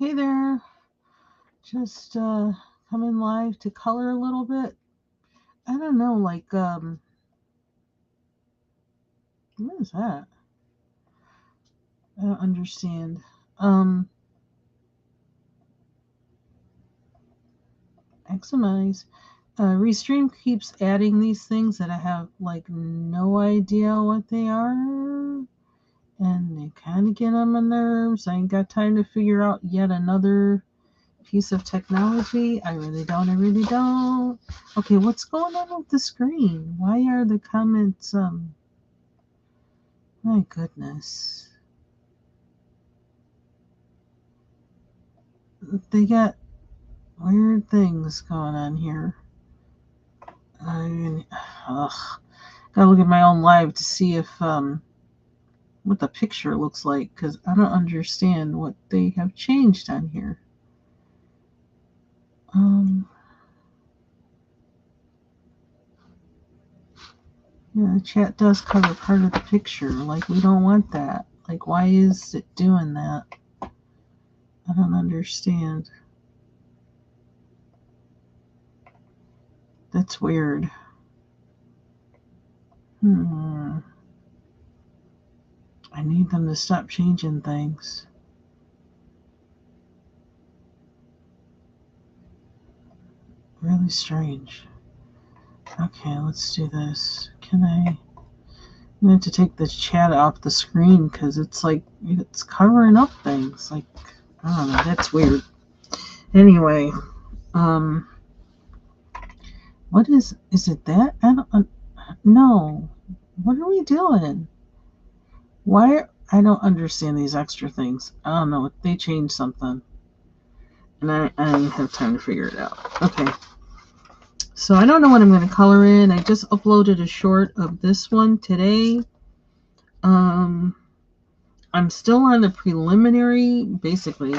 Hey there, just coming live to color a little bit. I don't know, like what is that? I don't understand. Um, Maximize. Restream keeps adding these things that I have like no idea what they are, and they kind of get on my nerves. I ain't got time to figure out yet another piece of technology. I really don't. I really don't. Okay, what's going on with the screen? Why are the comments My goodness. They got weird things going on here. I mean, ugh. Gotta look at my own live to see if what the picture looks like, because I don't understand what they have changed on here. Yeah, the chat does cover part of the picture. Like, we don't want that. Like, why is it doing that? I don't understand. That's weird. I need them to stop changing things. Really strange. Okay, let's do this. I'm going to take the chat off the screen because it's like it's covering up things. Like, I don't know. That's weird. Anyway, what is it that? I don't no. What are we doing? Why? I don't understand these extra things. I don't know. They changed something, and I didn't have time to figure it out. Okay. So I don't know what I'm going to color in. I just uploaded a short of this one today. I'm still on the preliminary. Basically,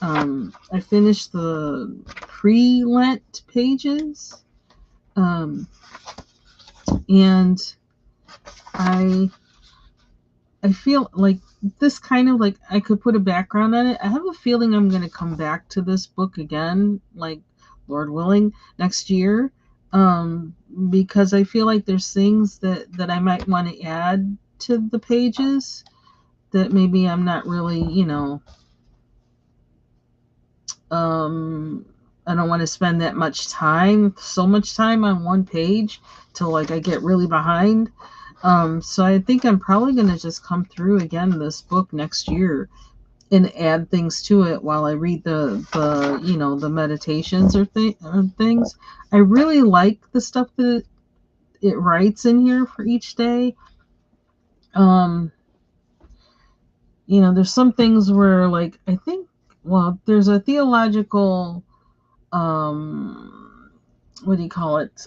I finished the pre-Lent pages, and I feel like this kind of like I could put a background on it. I have a feeling I'm going to come back to this book again, like Lord willing, next year, because I feel like there's things that I might want to add to the pages that maybe I'm not really, I don't want to spend that much time, so much time on one page till like I get really behind. So I think I'm probably going to just come through again this book next year and add things to it while I read the meditations or things. I really like the stuff that it writes in here for each day. There's some things where like I think there's a theological what do you call it?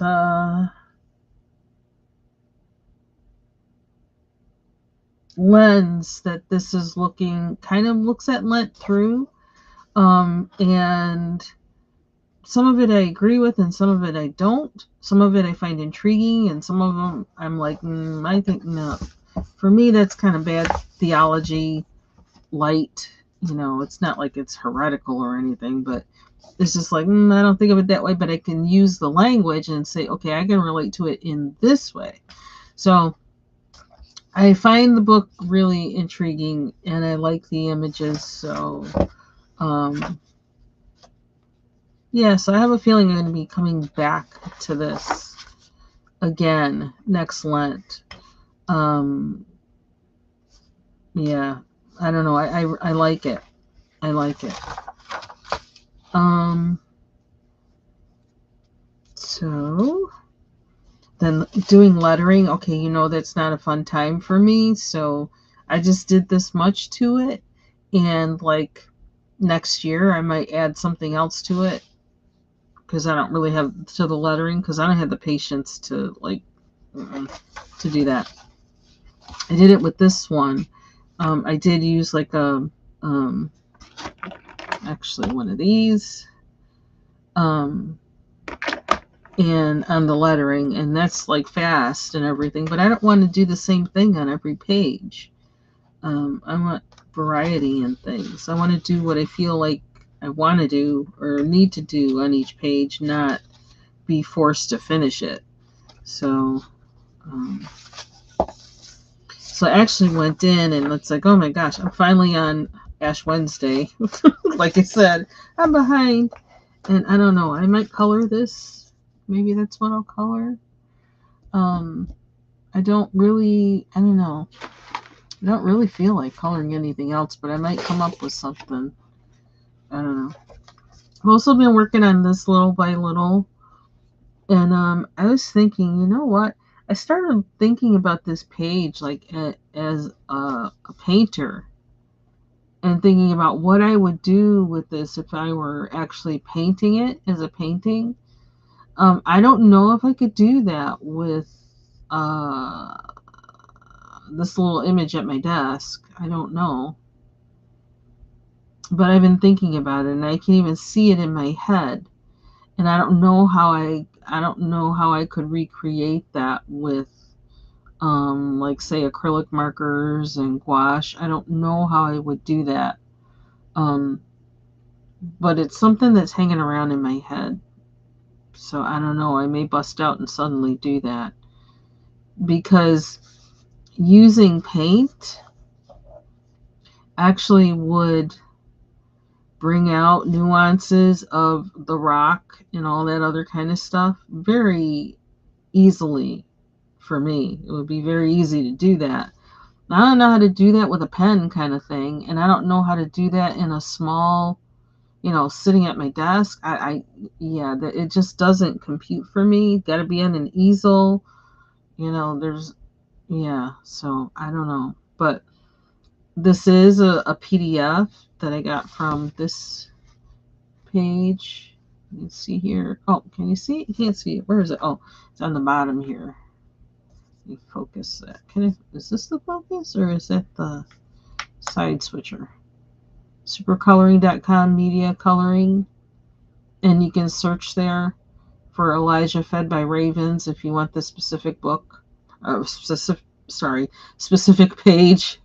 Lens that this is looks at Lent through. And some of it I agree with and some of it I don't. Some of it I find intriguing and some of them I'm like, I think no. For me, that's kind of bad theology, light. It's not like it's heretical or anything, but it's just like, I don't think of it that way, but I can use the language and say, okay, I can relate to it in this way. So I find the book really intriguing and I like the images. So, so I have a feeling I'm going to be coming back to this again next Lent. Yeah, I don't know. I like it. I like it. So then doing lettering, okay, that's not a fun time for me. So I just did this much to it. And like next year, I might add something else to it because I don't really have to the lettering because I don't have the patience to to do that. I did it with this one. I did use like a actually one of these and on the lettering, and that's like fast and everything, but I don't want to do the same thing on every page. I want variety in things. I want to do what I feel like I want to do or need to do on each page, not be forced to finish it. So, um, so I actually went in and it's like, oh my gosh, I'm finally on Ash Wednesday. Like I said, I'm behind, and I don't know. I might color this. Maybe that's what I'll color. Um, I don't know. I don't really feel like coloring anything else, but I might come up with something. I don't know. I've also been working on this little by little, and I was thinking, you know what? I started thinking about this page like as a painter, and thinking about what I would do with this if I were actually painting it as a painting. I don't know if I could do that with uh, this little image at my desk. I don't know. But I've been thinking about it, and I can even see it in my head. And I don't know how I could recreate that with like say acrylic markers and gouache. I don't know how I would do that. Um, but it's something that's hanging around in my head. So I don't know. I may bust out and suddenly do that because using paint actually would bring out nuances of the rock and all that other kind of stuff very easily for me. It would be very easy to do that. I don't know how to do that with a pen kind of thing, and I don't know how to do that in a small, sitting at my desk. Yeah, it just doesn't compute for me. Got to be on an easel. There's, yeah, so I don't know. But this is a PDF that I got from this page. You can see here. Oh, can you see it? You can't see it. Where is it? Oh, it's on the bottom here. Let me focus that. Is this the focus or is that the side switcher? Supercoloring.com media coloring. And you can search there for Elijah Fed by Ravens if you want the specific book. Specific page.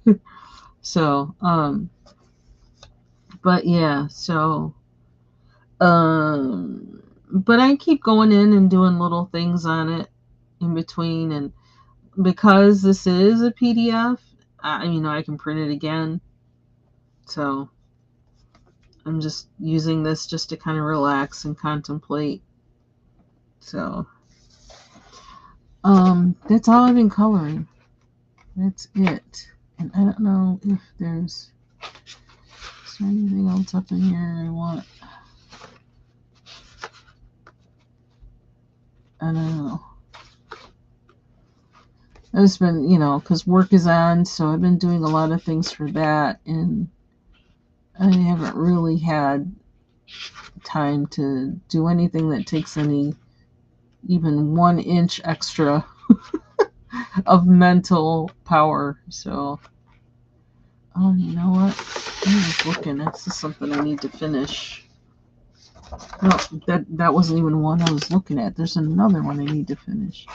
So, but yeah, so, but I keep going in and doing little things on it in between. And because this is a PDF, I can print it again. So I'm just using this just to kind of relax and contemplate. So, that's all I've been coloring. That's it. And I don't know if is there anything else up in here I want. I don't know. I've just been, because work is on, so I've been doing a lot of things for that, and I haven't really had time to do anything that takes even 1 inch extra of mental power. So, oh, you know what? I was looking. This is something I need to finish. No, that wasn't even one I was looking at. There's another one I need to finish.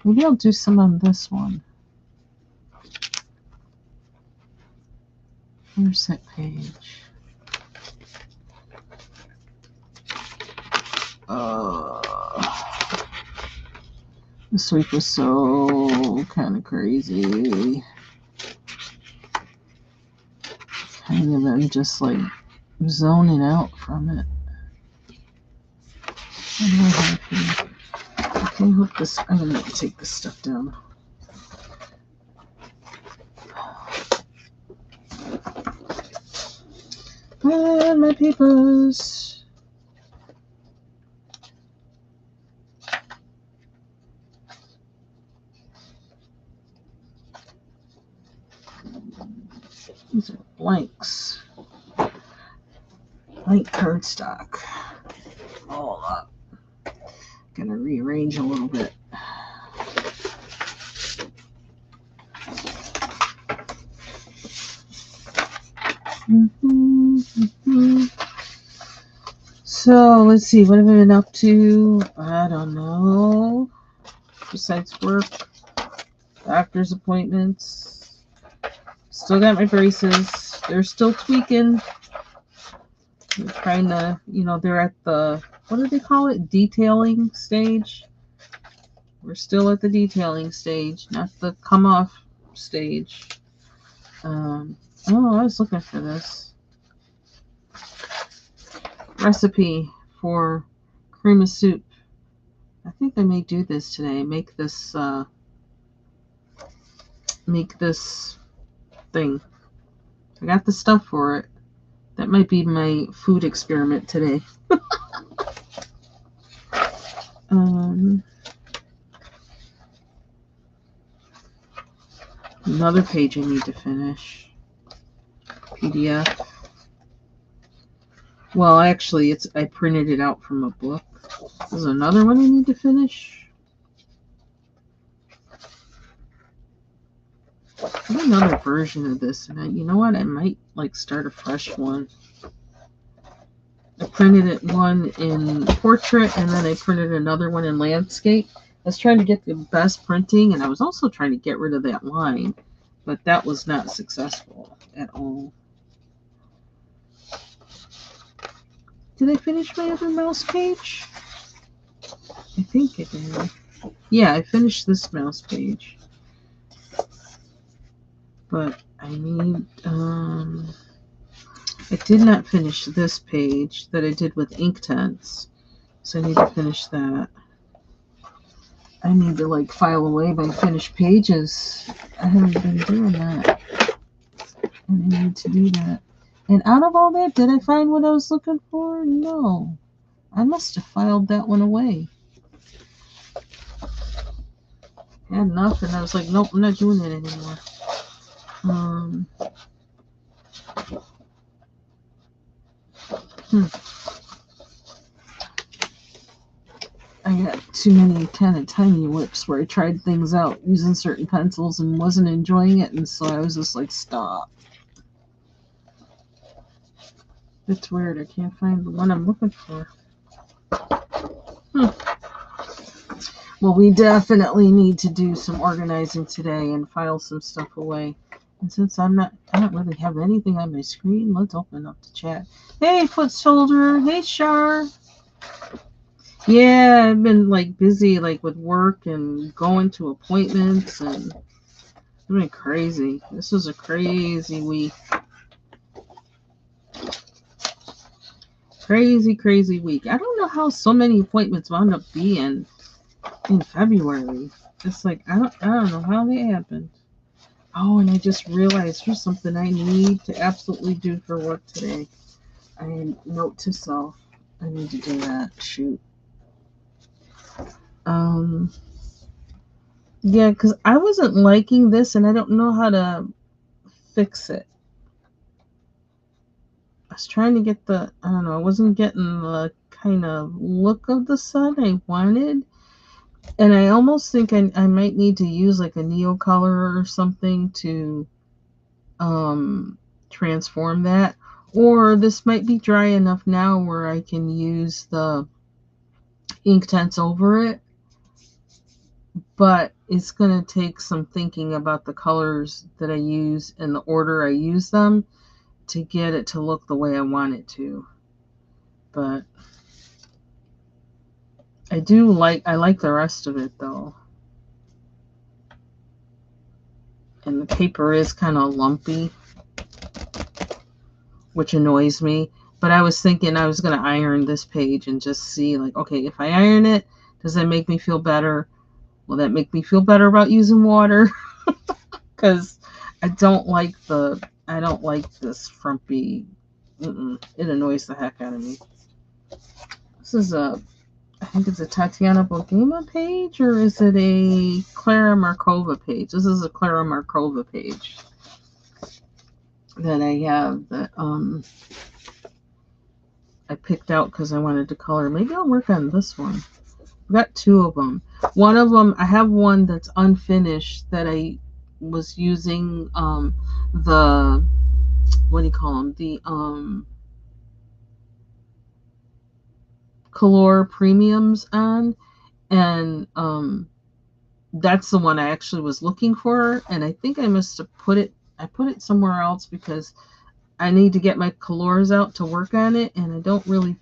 Maybe I'll do some on this one. Where's that page? This week was so kind of crazy. Kind of been just like zoning out from it. Okay, hope this. I'm gonna take this stuff down. And my papers. These are blanks. Blank cardstock. Hold up. Gonna rearrange a little bit. So let's see, what have I been up to? I don't know. Besides work, doctor's appointments, Still got my braces. They're still tweaking. I'm trying to, they're at the, what do they call it? Detailing stage. We're still at the detailing stage, not the come off stage. I was looking for this recipe for cream of soup. I think I may do this today. Make this thing. I got the stuff for it. That might be my food experiment today. Another page I need to finish. PDF. Well, actually, I printed it out from a book. There's another one I need to finish. I have another version of this, and you know what? I might start a fresh one. I printed one in portrait, and then I printed another one in landscape. I was trying to get the best printing, and I was also trying to get rid of that line, but that was not successful at all. Did I finish my other mouse page? I think I did. Yeah, I finished this mouse page. But I need, I did not finish this page that I did with Inktense. So I need to finish that. I need to file away my finished pages. I haven't been doing that. And I need to do that. And out of all that, did I find what I was looking for? No. I must have filed that one away. I had enough, and I was like, nope, I'm not doing it anymore. I got too many kind of tiny whips where I tried things out using certain pencils and wasn't enjoying it, and so I was just like, stop. It's weird. I can't find the one I'm looking for. Well, we definitely need to do some organizing today and file some stuff away. And since I don't really have anything on my screen, let's open up the chat. Hey, Foot Soldier. Hey, Shar. Yeah, I've been busy with work and going to appointments, and it's been crazy. This was a crazy week. Crazy week. I don't know how so many appointments wound up being in February. It's I don't know how they happened. Oh, and I just realized here's something I need to absolutely do for work today. I note to self. I need to do that. Shoot. Yeah, because I wasn't liking this, and I don't know how to fix it. I was trying to get I wasn't getting the kind of look of the sun I wanted. And I almost think I might need to use a neo color or something to transform that. Or this might be dry enough now where I can use the Inktense over it. But it's going to take some thinking about the colors that I use and the order I use them to get it to look the way I want it to. But I like the rest of it though. And the paper is kind of lumpy, which annoys me. But I was thinking I was going to iron this page and just see okay, if I iron it, does that make me feel better? Will that make me feel better about using water? Because I don't like this frumpy. It annoys the heck out of me. This is I think it's a Tatiana Bogema page, or is it a Clara Markova page? This is a Clara Markova page that I have that I picked out because I wanted to color. Maybe I'll work on this one. I've got two of them. One of them, I have one that's unfinished that I was using the, what do you call them? The Color Premiums on, and that's the one I actually was looking for, and I think I must have put it, I put it somewhere else because I need to get my colors out to work on it, and I don't really,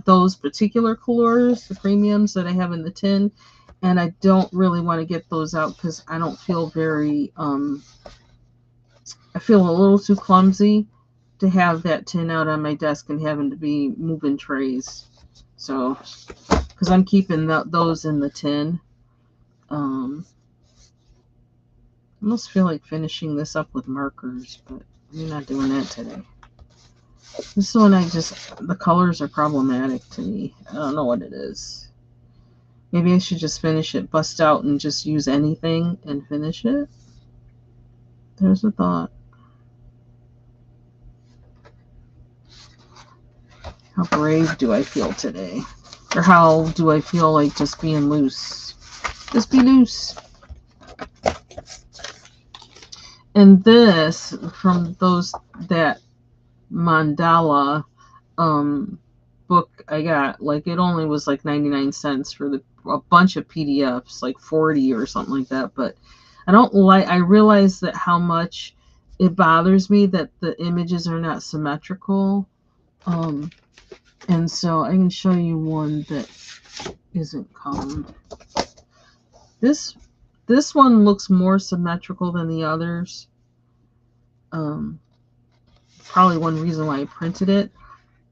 those particular colors, the premiums that I have in the tin, and I don't really want to get those out because I don't feel very, I feel a little too clumsy to have that tin out on my desk and having to be moving trays. So, because I'm keeping those in the tin. I almost feel like finishing this up with markers, but I'm not doing that today. This one, the colors are problematic to me. I don't know what it is. Maybe I should just finish it, bust out, and just use anything and finish it. There's a thought. How brave do I feel today? Or how do I feel like just being loose? Just be loose. And this, from that mandala book I got, like it only was like 99 cents for a bunch of PDFs, like 40 or something like that. But I realize that how much it bothers me that the images are not symmetrical. And so I can show you one that isn't colored. This one looks more symmetrical than the others. Probably one reason why I printed it.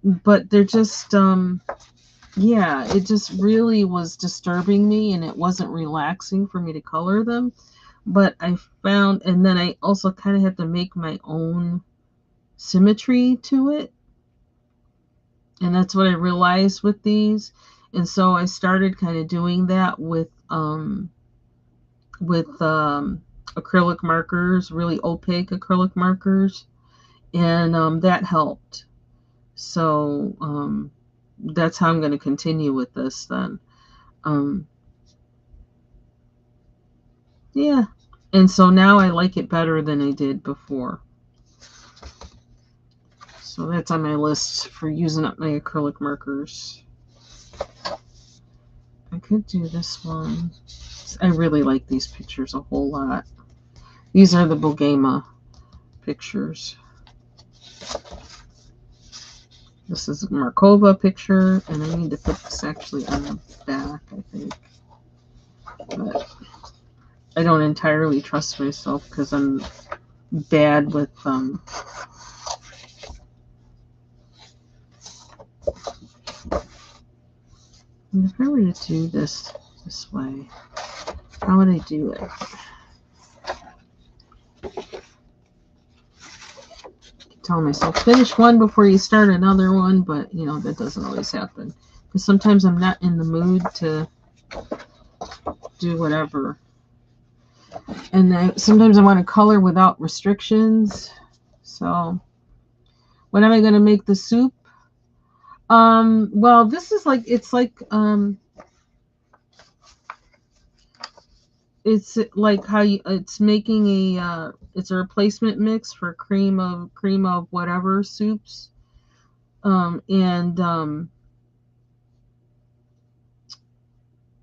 But they're just, yeah, it just really was disturbing me, and it wasn't relaxing for me to color them. But I found, and then I also kind of had to make my own symmetry to it. And that's what I realized with these. And so I started kind of doing that with acrylic markers, really opaque acrylic markers. And that helped. So that's how I'm going to continue with this then. Yeah. And so now I like it better than I did before. So that's on my list for using up my acrylic markers. I could do this one. I really like these pictures a whole lot. These are the Bogema pictures. This is a Markova picture, and I need to put this actually on the back, I think. But I don't entirely trust myself because I'm bad with if I were to do this way, how would I do it? Tell myself finish one before you start another one, but you know that doesn't always happen because sometimes I'm not in the mood to do whatever, and sometimes I want to color without restrictions. So when am I going to make the soup? Well, this is like it's how it's making it's a replacement mix for cream of whatever soups.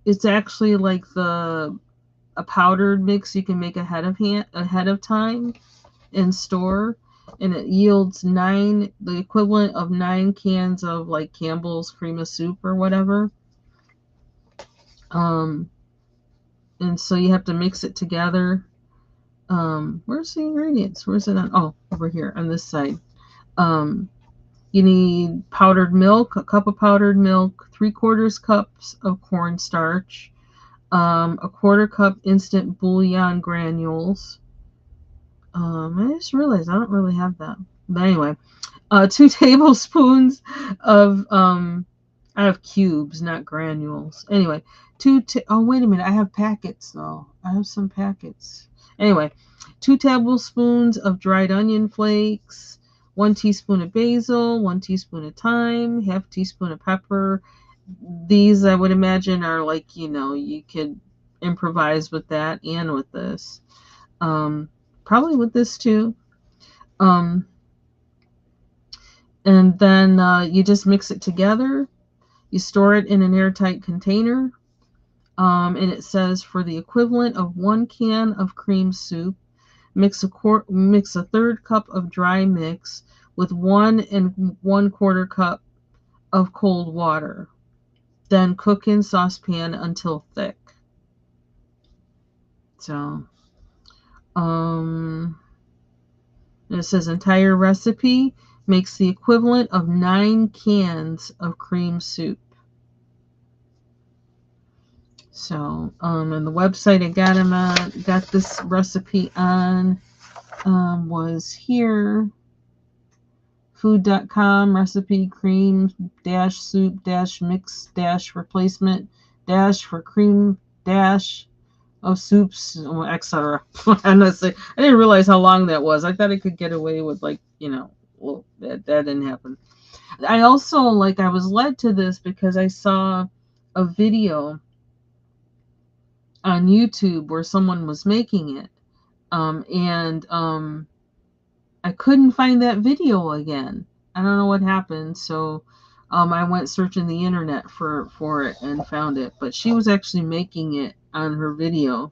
It's actually like a powdered mix you can make ahead of time and store, and it yields the equivalent of 9 cans of like Campbell's cream of soup or whatever. And so you have to mix it together. Where's the ingredients? Where's it on? Oh, over here on this side. You need powdered milk, a cup of powdered milk, 3/4 cups of cornstarch, a 1/4 cup instant bouillon granules. I just realized I don't really have that. But anyway, 2 tablespoons of I have cubes, not granules. Anyway, oh wait a minute, I have packets though. I have some packets. Anyway, 2 tablespoons of dried onion flakes, 1 teaspoon of basil, 1 teaspoon of thyme, half teaspoon of pepper. These I would imagine are like, you could improvise with that and with this. Probably with this too. And then you just mix it together. You store it in an airtight container. And it says for the equivalent of 1 can of cream soup, Mix a third cup of dry mix with 1 1/4 cup of cold water. Then cook in saucepan until thick. So, it says entire recipe makes the equivalent of 9 cans of cream soup. So, and the website I got this recipe on, was here. Food.com recipe cream dash soup dash mix dash replacement dash for cream dash of soups, etc. And I didn't realize how long that was. I thought I could get away with well, that didn't happen. I also I was led to this because I saw a video on YouTube where someone was making it, and I couldn't find that video again. I don't know what happened. So I went searching the internet for it and found it. But she was actually making it on her video,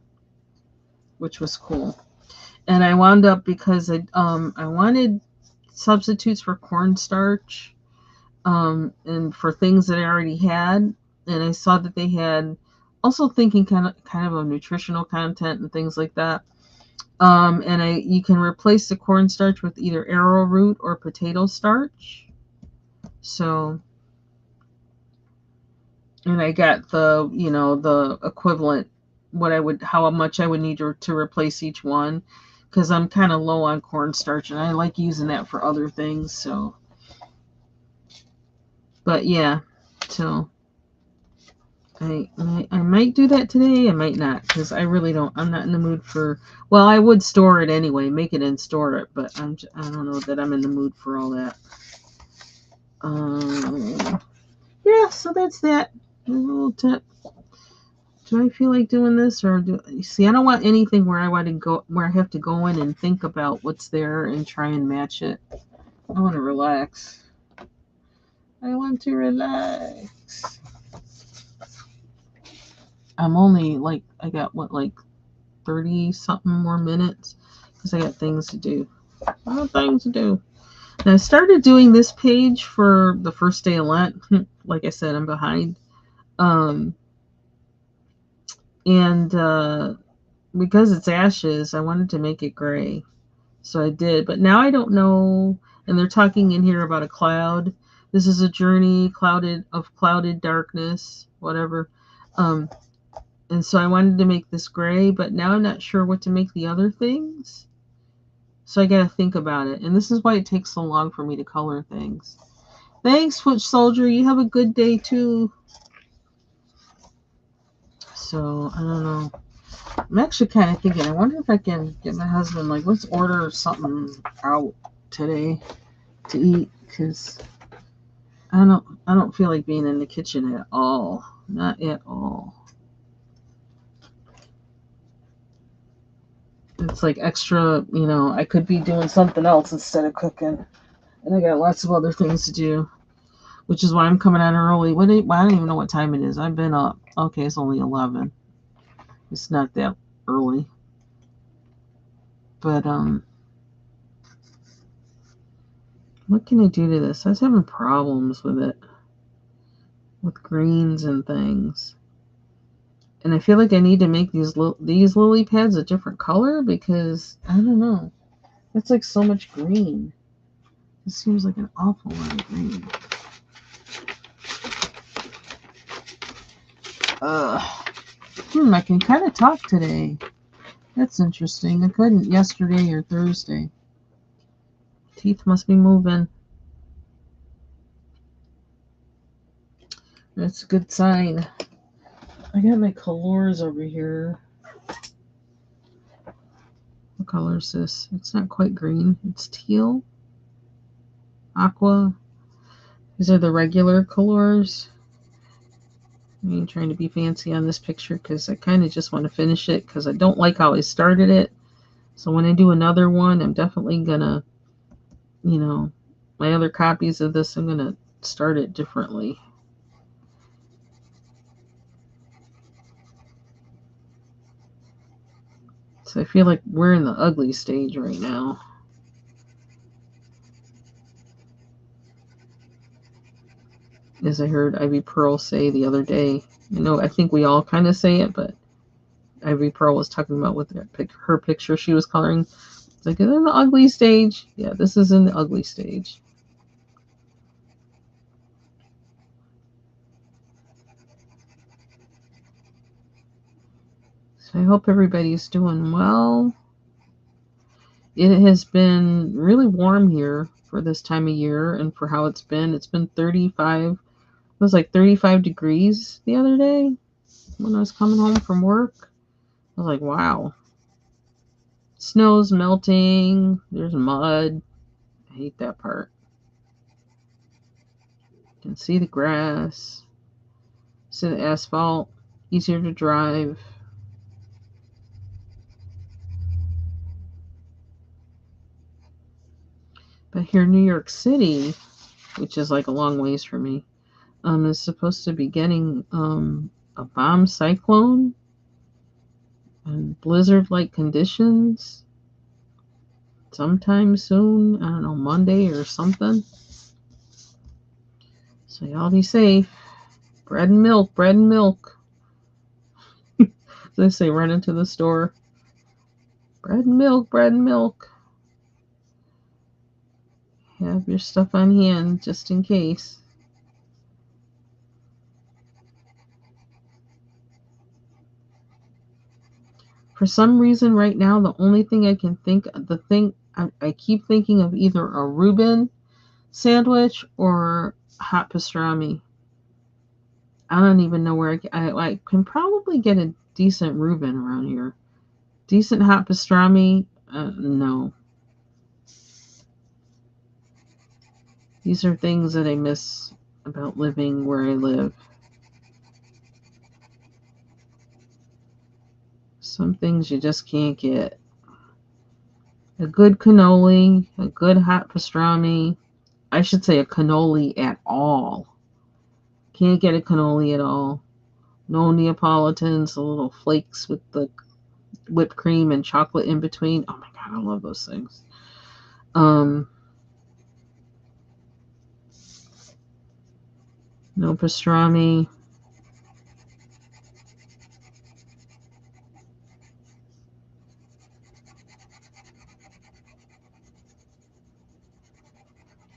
which was cool. And I wound up because I wanted substitutes for cornstarch, and for things that I already had. And I saw that they had also thinking kind of a nutritional content and things like that. And you can replace the cornstarch with either arrowroot or potato starch. So, and I got the equivalent, how much I would need to replace each one, because I'm kind of low on cornstarch and I like using that for other things. So, but yeah, so I might do that today. I might not, because I'm not in the mood for. Well, I would store it anyway, make it and store it, but I don't know that I'm in the mood for all that. Yeah, so that's that. A little tip. Do I feel like doing this, or see? I don't want anything where I have to go in and think about what's there and try and match it. I want to relax. I want to relax. I'm only I got 30 something more minutes because I got things to do. Now I started doing this page for the first day of Lent. Like I said, I'm behind. And because it's ashes, I wanted to make it gray. So I did. But now I don't know. And they're talking in here about a cloud. This is a journey clouded darkness, whatever. And so I wanted to make this gray, but now I'm not sure what to make the other things. So I got to think about it. And this is why it takes so long for me to color things. Thanks, Foot Soldier. You have a good day, too. So, I don't know. I'm actually kind of thinking, I wonder if I can get my husband, let's order something out today to eat, because I don't feel like being in the kitchen at all. Not at all. It's extra, I could be doing something else instead of cooking. And I got lots of other things to do, which is why I'm coming on early. I don't even know what time it is. I've been up. Okay, it's only 11. It's not that early. But, what can I do to this? I was having problems with it. With greens and things. And I feel like I need to make these lily pads a different color, because I don't know. It's so much green. It seems like an awful lot of green. I can kind of talk today. That's interesting. I couldn't yesterday or Thursday. Teeth must be moving. That's a good sign. I got my colors over here. What color is this? It's not quite green. It's teal. Aqua. These are the regular colors. I ain't trying to be fancy on this picture because I kind of just want to finish it, because I don't like how I started it. So when I do another one, I'm definitely going to, my other copies of this, I'm going to start it differently. So I feel like we're in the ugly stage right now. As I heard Ivy Pearl say the other day. I think we all kind of say it, but Ivy Pearl was talking about with her picture she was coloring. It's like, in the ugly stage. Yeah, this is in the ugly stage. So I hope everybody's doing well. It has been really warm here for this time of year and for how it's been. It's been 35. It was like 35 degrees the other day when I was coming home from work. I was like, wow. Snow's melting. There's mud. I hate that part. You can see the grass. See the asphalt. Easier to drive. But here in New York City, which is like a long ways for me, is supposed to be getting a bomb cyclone and blizzard-like conditions sometime soon. I don't know, Monday or something. So y'all be safe. Bread and milk, bread and milk. They say run into the store. Bread and milk, bread and milk. Have your stuff on hand just in case. For some reason right now, the only thing I can think, I keep thinking of either a Reuben sandwich or hot pastrami. I don't even know where I can probably get a decent Reuben around here. Decent hot pastrami, no. These are things that I miss about living where I live. Some things you just can't get. A good cannoli, a good hot pastrami. I should say a cannoli at all. Can't get a cannoli at all. No Neapolitans, the little flakes with the whipped cream and chocolate in between. Oh my god, I love those things. No pastrami.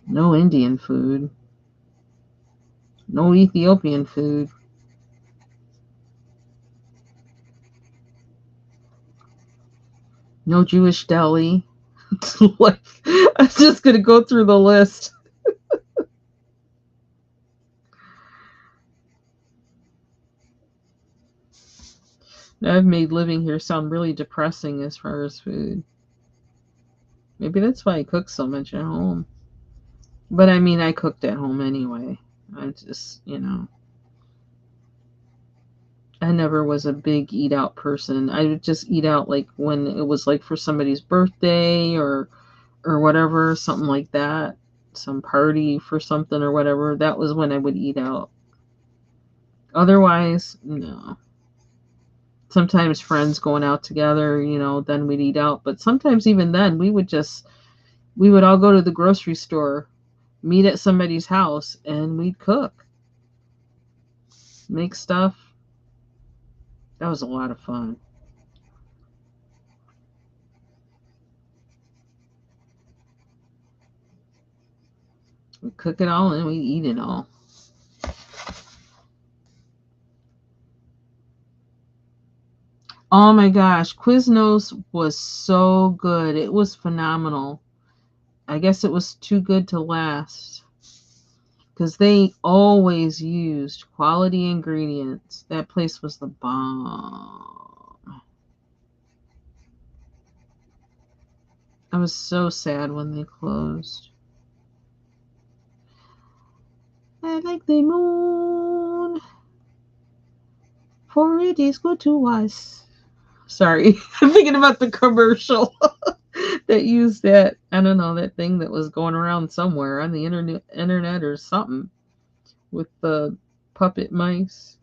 No Indian food. No Ethiopian food. No Jewish deli. Like, I'm just going to go through the list. I've made living here sound really depressing as far as food. Maybe that's why I cook so much at home. But I mean, I cooked at home anyway. I just, I never was a big eat out person. I would just eat out like when it was like for somebody's birthday or whatever, something like that. Some party for something or whatever. That was when I would eat out. Otherwise, no. Sometimes friends going out together, then we'd eat out. But sometimes even then, we would all go to the grocery store, meet at somebody's house, and we'd cook, make stuff. That was a lot of fun. We'd cook it all and we'd eat it all. Oh my gosh, Quiznos was so good. It was phenomenal. I guess it was too good to last because they always used quality ingredients. That place was the bomb. I was so sad when they closed. I like the moon, for it is good to us. Sorry, I'm thinking about the commercial that used that. I don't know, that thing that was going around somewhere on the internet or something with the puppet mice.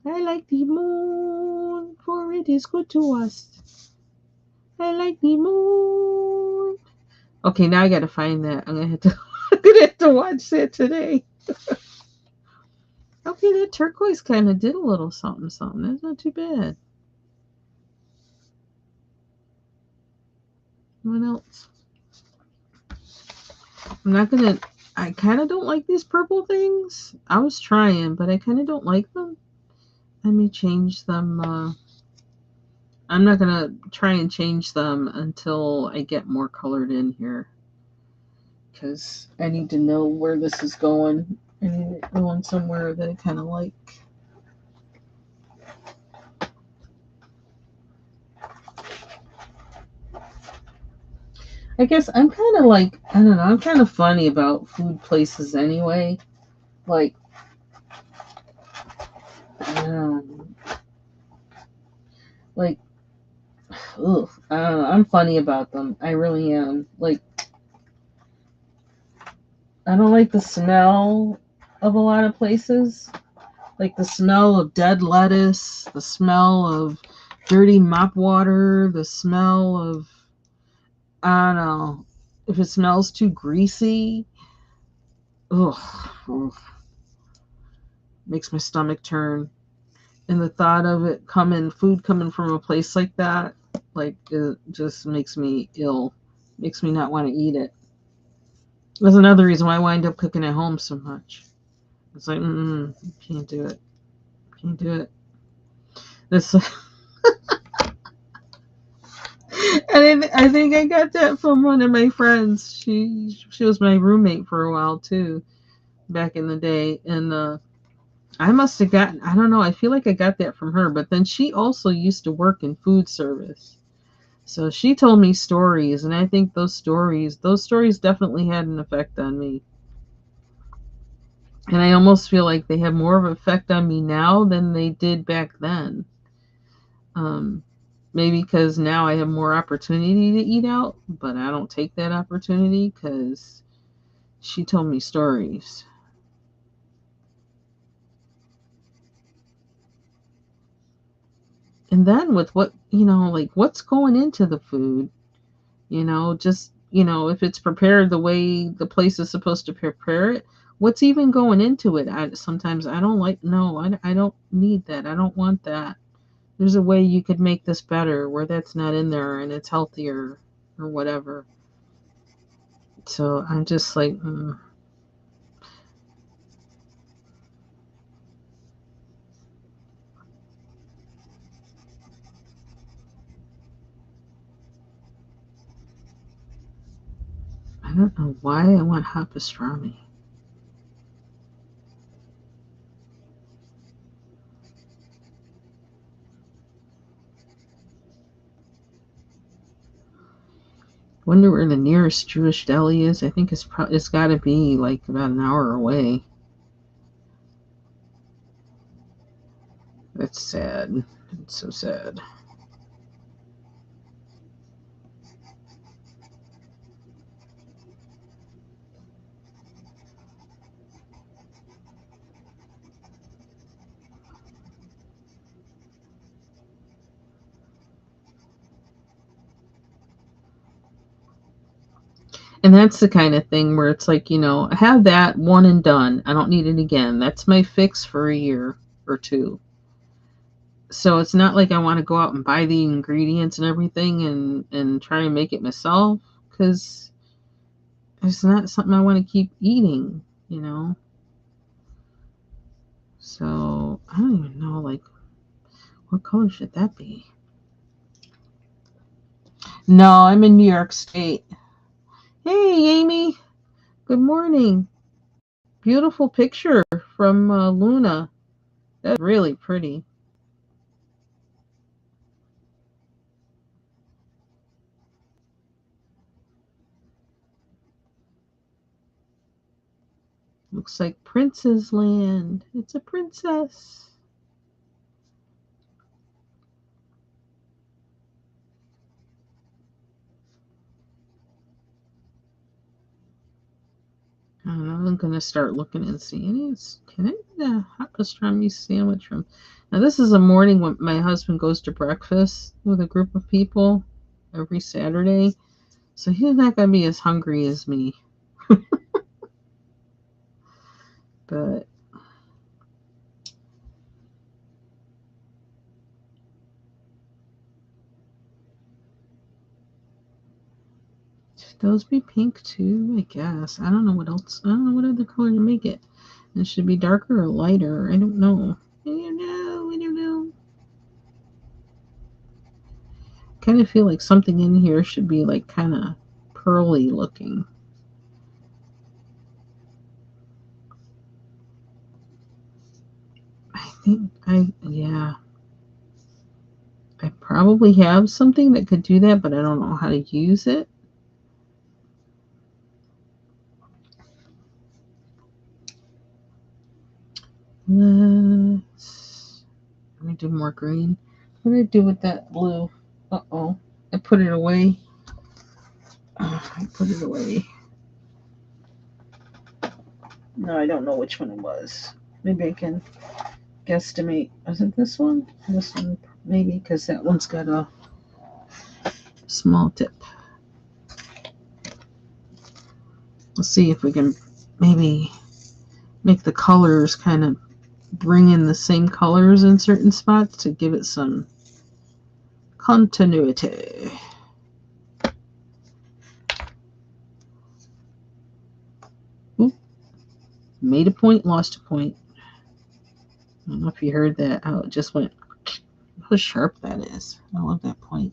I like the moon, for it is good to us. I like the moon. Okay, now I gotta find that. I'm gonna have to watch that today. Okay, that turquoise kind of did a little something, something. That's not too bad. What else? I'm not gonna. I kind of don't like these purple things. I was trying, but I kind of don't like them. Let me change them. I'm not gonna try and change them until I get more colored in here, because I need to know where this is going. I need it going somewhere that I kind of like. I guess I'm kind of like, I don't know, I'm kind of funny about food places anyway. Like, um, like, ugh, I don't know, I'm funny about them. I really am. Like, I don't like the smell of a lot of places. Like the smell of dead lettuce, the smell of dirty mop water, the smell of, I don't know, if it smells too greasy, ugh, ugh, makes my stomach turn. And the thought of food coming from a place like that, like, it just makes me ill. Makes me not want to eat it. That's another reason why I wind up cooking at home so much. It's like, can't do it. Can't do it. This, and I think I got that from one of my friends. She was my roommate for a while too, back in the day, and I must have gotten, I don't know, I feel like I got that from her. But then she also used to work in food service. So she told me stories, and I think those stories definitely had an effect on me. And I almost feel like they have more of an effect on me now than they did back then. Um, Maybe because now I have more opportunity to eat out, but I don't take that opportunity because she told me stories. And then with like what's going into the food, just, if it's prepared the way the place is supposed to prepare it, what's even going into it? Sometimes I don't like, no, I don't need that. I don't want that. There's a way you could make this better where that's not in there and it's healthier or whatever. So I'm just like, I don't know why I want hot pastrami. Wonder where the nearest Jewish deli is. I think it's got to be like about an hour away. That's sad. It's so sad. And that's the kind of thing where it's like, I have that one and done. I don't need it again. That's my fix for a year or two. So it's not like I want to go out and buy the ingredients and everything and try and make it myself, because it's not something I want to keep eating. So I don't even know, like, what color should that be? No, I'm in New York State. Hey, Amy. Good morning. Beautiful picture from Luna. That's really pretty. Looks like Princess Land. It's a princess. I don't know, I'm going to start looking and seeing, can I get a hot pastrami sandwich from... Now, this is a morning when my husband goes to breakfast with a group of people every Saturday. So he's not going to be as hungry as me. But should those be pink too? I guess. I don't know what else. I don't know what other color to make it. It should be darker or lighter. I don't know. I don't know. I don't know. Kind of feel like something in here should be like kind of pearly looking. Yeah. I probably have something that could do that, but I don't know how to use it. Let me do more green. What did I do with that blue? Uh-oh. I put it away. I put it away. No, I don't know which one it was. Maybe I can guesstimate. Was it this one? This one, maybe, because that one's got a small tip. Let's see if we can maybe make the colors kind of bring in the same colors in certain spots to give it some continuity. Ooh, made a point, lost a point. I don't know if you heard that, how it just went. How sharp that is. I love that point.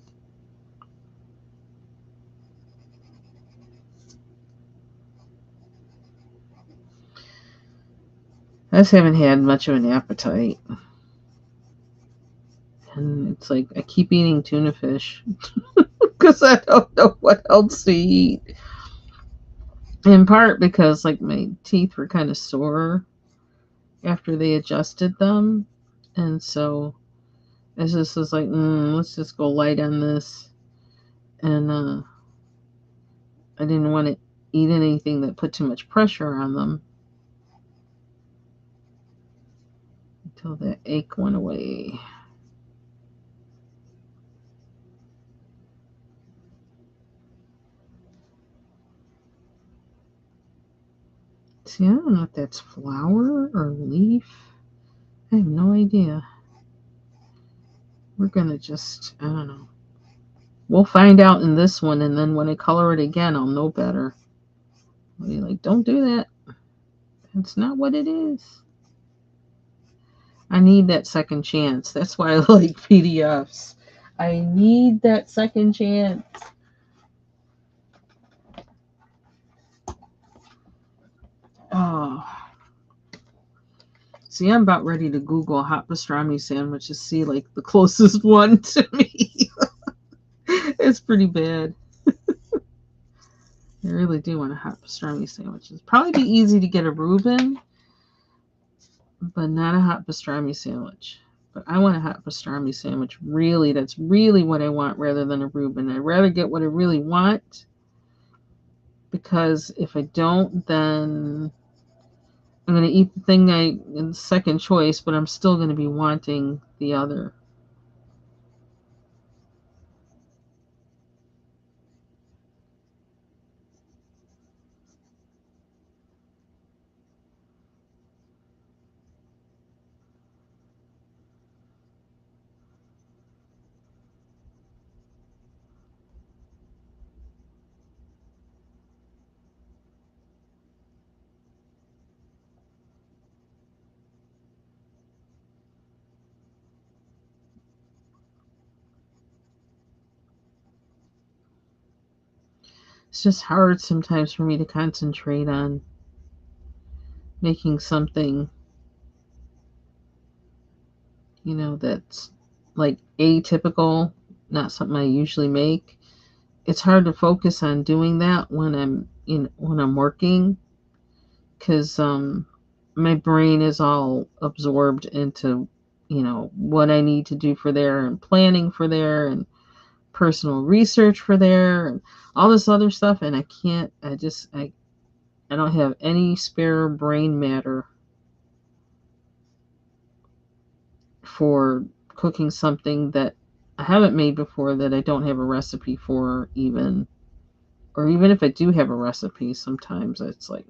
I just haven't had much of an appetite. And it's like I keep eating tuna fish because I don't know what else to eat. In part because like my teeth were kind of sore after they adjusted them. And so I just was like, let's just go light on this. And I didn't want to eat anything that put too much pressure on them until that ache went away. See, I don't know if that's flower or leaf. I have no idea. We're going to just, I don't know. We'll find out in this one, and then when I color it again, I'll know better. I'll be like, don't do that. That's not what it is. I need that second chance. That's why I like PDFs. I need that second chance. Oh. See, I'm about ready to Google hot pastrami sandwich to see like the closest one to me. It's pretty bad. I really do want a hot pastrami sandwich. It'd probably be easy to get a Reuben, but not a hot pastrami sandwich. But I want a hot pastrami sandwich. Really, that's really what I want rather than a Reuben. I'd rather get what I really want, because if I don't, then I'm going to eat the thing in second choice, but I'm still going to be wanting the other. It's just hard sometimes for me to concentrate on making something, that's like atypical, not something I usually make. It's hard to focus on doing that when I'm working, because my brain is all absorbed into what I need to do for there, and planning for there, and personal research for there, and all this other stuff, and I can't. I I don't have any spare brain matter for cooking something that I haven't made before, that I don't have a recipe for, even. Or even if I do have a recipe, sometimes it's like,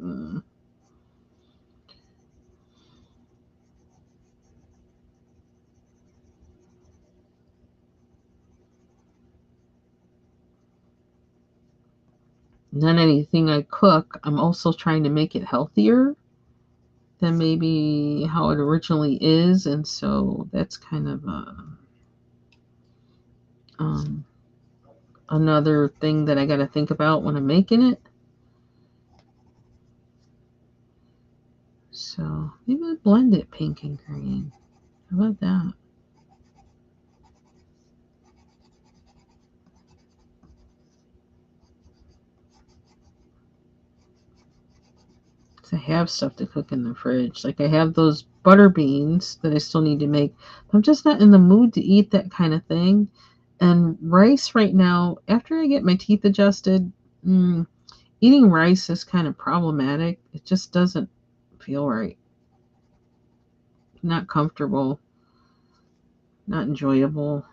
And then anything I cook, I'm also trying to make it healthier than maybe how it originally is. And so that's kind of um, another thing that I got to think about when I'm making it. So maybe I blend it pink and green. How about that? I have stuff to cook in the fridge. Like I have those butter beans that I still need to make. I'm just not in the mood to eat that kind of thing. And rice right now, after I get my teeth adjusted, eating rice is kind of problematic. It just doesn't feel right. Not comfortable, not enjoyable.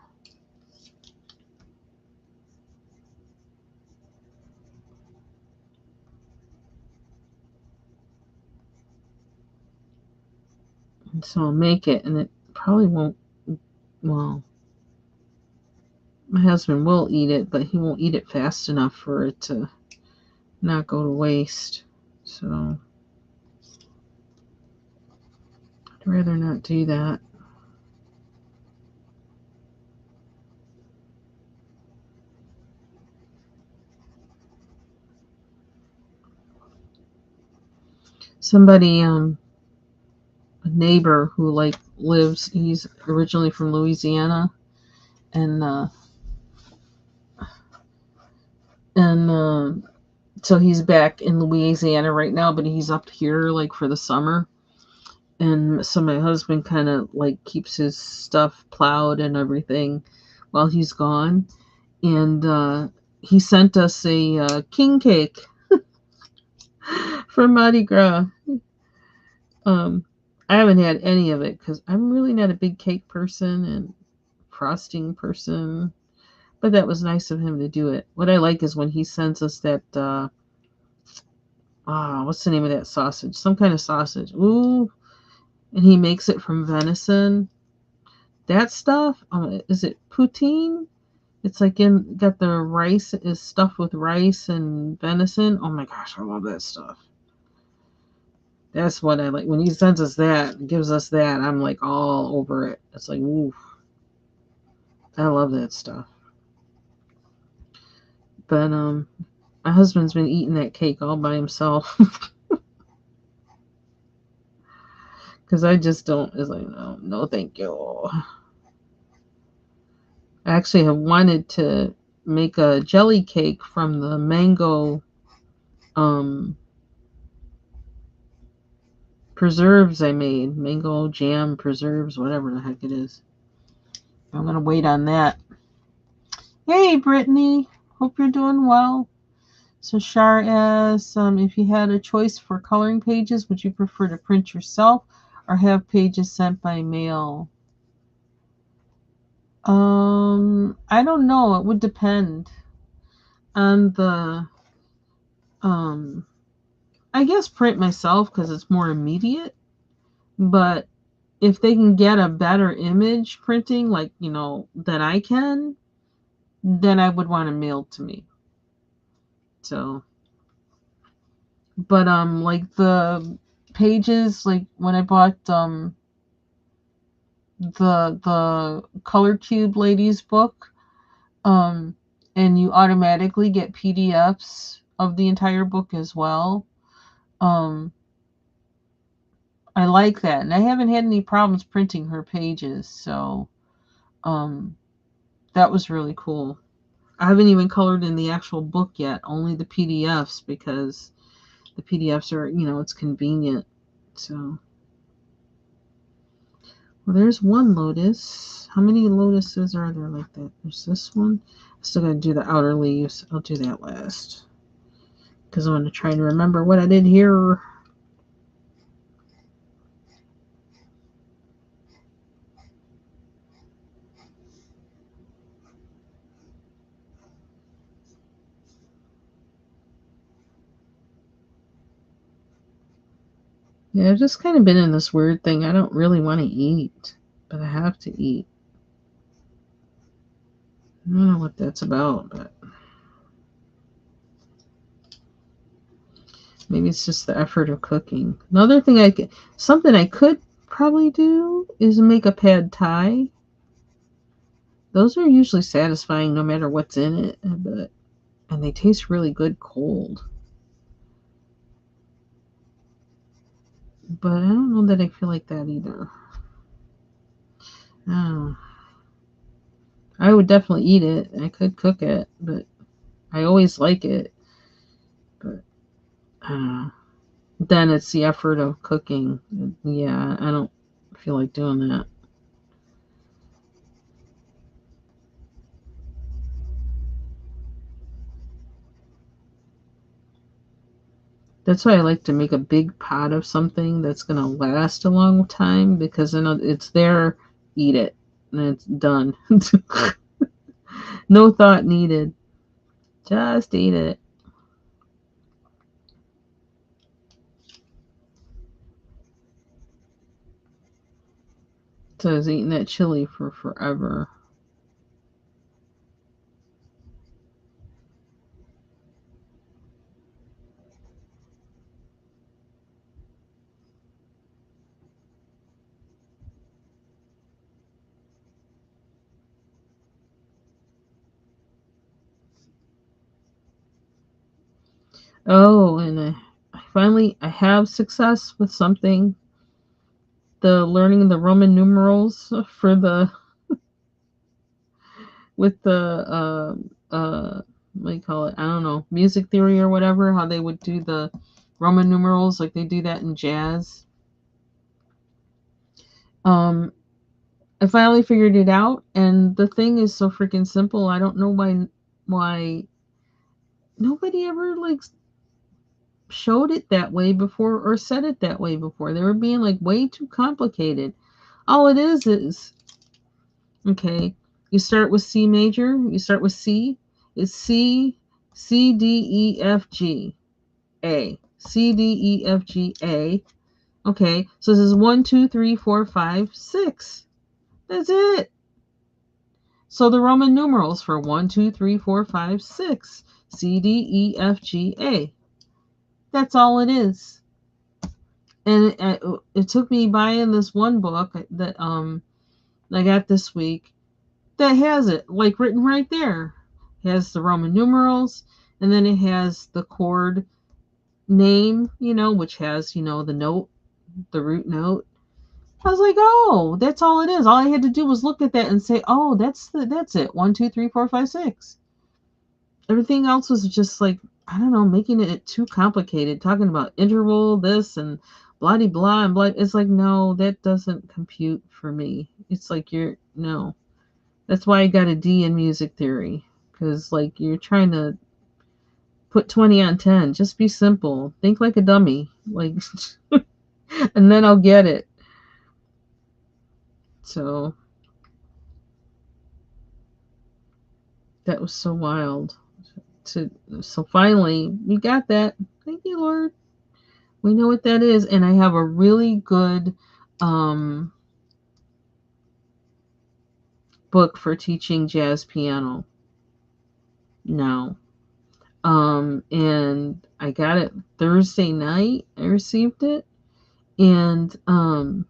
And so I'll make it, and it probably won't. Well, my husband will eat it, but he won't eat it fast enough for it to not go to waste. So I'd rather not do that. Somebody, a neighbor who like lives, he's originally from Louisiana, and and so he's back in Louisiana right now, but he's up here like for the summer. And so my husband kind of like keeps his stuff plowed and everything while he's gone. And he sent us a king cake for Mardi Gras. Um, I haven't had any of it because I'm really not a big cake person and frosting person. But that was nice of him to do it. What I like is when he sends us that, what's the name of that sausage? Some kind of sausage. Ooh, and he makes it from venison. That stuff, is it poutine? It's like got the rice is stuffed with rice and venison. Oh my gosh, I love that stuff. That's what I like. When he sends us that, gives us that, I'm like all over it. It's like, ooh, I love that stuff. But my husband's been eating that cake all by himself because I just don't. It's like, no, no, thank you. I actually have wanted to make a jelly cake from the mango um preserves I made, mango jam preserves, whatever the heck it is. I'm gonna wait on that. Hey, Brittany, hope you're doing well. So Shar asks, if you had a choice for coloring pages, would you prefer to print yourself or have pages sent by mail? I don't know. It would depend on the I guess print myself because it's more immediate. But if they can get a better image printing, like, than I can, then I would want it mailed to me. So, but like the pages, like when I bought the Color Cube Ladies book, and you automatically get PDFs of the entire book as well. Um, I like that, and I haven't had any problems printing her pages, so um, that was really cool. I haven't even colored in the actual book yet, only the PDFs because the PDFs are, it's convenient. So, well, there's one lotus. How many lotuses are there like that? There's this one. I still got to do the outer leaves. I'll do that last. because I'm going to try and remember what I did here. Yeah, I've just kind of been in this weird thing. I don't really want to eat, but I have to eat. I don't know what that's about, but maybe it's just the effort of cooking. Another thing something I could probably do is make a pad thai. Those are usually satisfying no matter what's in it, and they taste really good cold. But I don't know that I feel like that either. Oh, I would definitely eat it. I could cook it, but I always like it. But then it's the effort of cooking. Yeah, I don't feel like doing that. That's why I like to make a big pot of something that's going to last a long time, because then it's there, eat it, and it's done. No thought needed. Just eat it. So I was eating that chili for forever. Oh, and I have success with something. The learning the Roman numerals for the with the what do you call it? I don't know, music theory or whatever. How they would do the Roman numerals like they do that in jazz. Um, I finally figured it out, and the thing is so freaking simple. I don't know why nobody ever like showed it that way before or said it that way before. They were being like way too complicated. All it is okay. You start with C major. You start with C. It's C, C D E F G A, C D E F G A. Okay, so this is 1, 2, 3, 4, 5, 6. That's it. So the Roman numerals for 1, 2, 3, 4, 5, 6, C D E F G A. That's all it is. And it took me buying this one book that I got this week that has it like written right there. It has the Roman numerals, and then it has the chord name, which has the note, the root note. I was like, oh, that's all it is. All I had to do was look at that and say, oh, that's it. 1, 2, 3, 4, 5, 6. Everything else was just like, I don't know, making it too complicated, talking about interval, this and blah de blah and blah. It's like, no, that doesn't compute for me. It's like no. That's why I got a D in music theory. Because like you're trying to put 20 on 10. Just be simple. Think like a dummy. Like and then I'll get it. So that was so wild. So finally we got that. Thank you, Lord. We know what that is, and I have a really good book for teaching jazz piano now. And I got it Thursday night. I received it, and I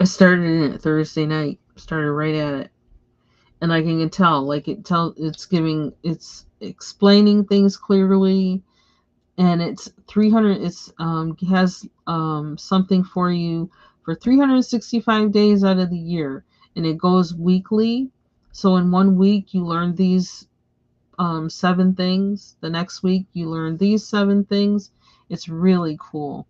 started in it Thursday night. Started right at it, and I can tell, like it's explaining things clearly, and it's 300. It's has something for you for 365 days out of the year, and it goes weekly. So in one week you learn these 7 things. The next week you learn these 7 things. It's really cool.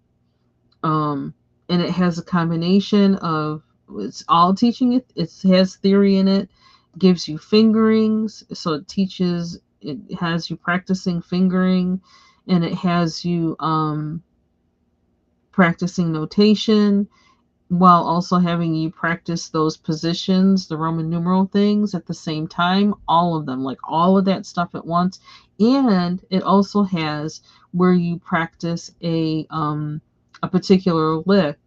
Um, and it has a combination of it's all teaching it. It has theory in it, gives you fingerings, so it has you practicing fingering, and it has you practicing notation, while also having you practice those positions, the Roman numeral things at the same time, all of them, like all of that stuff at once. And it also has where you practice a particular lick,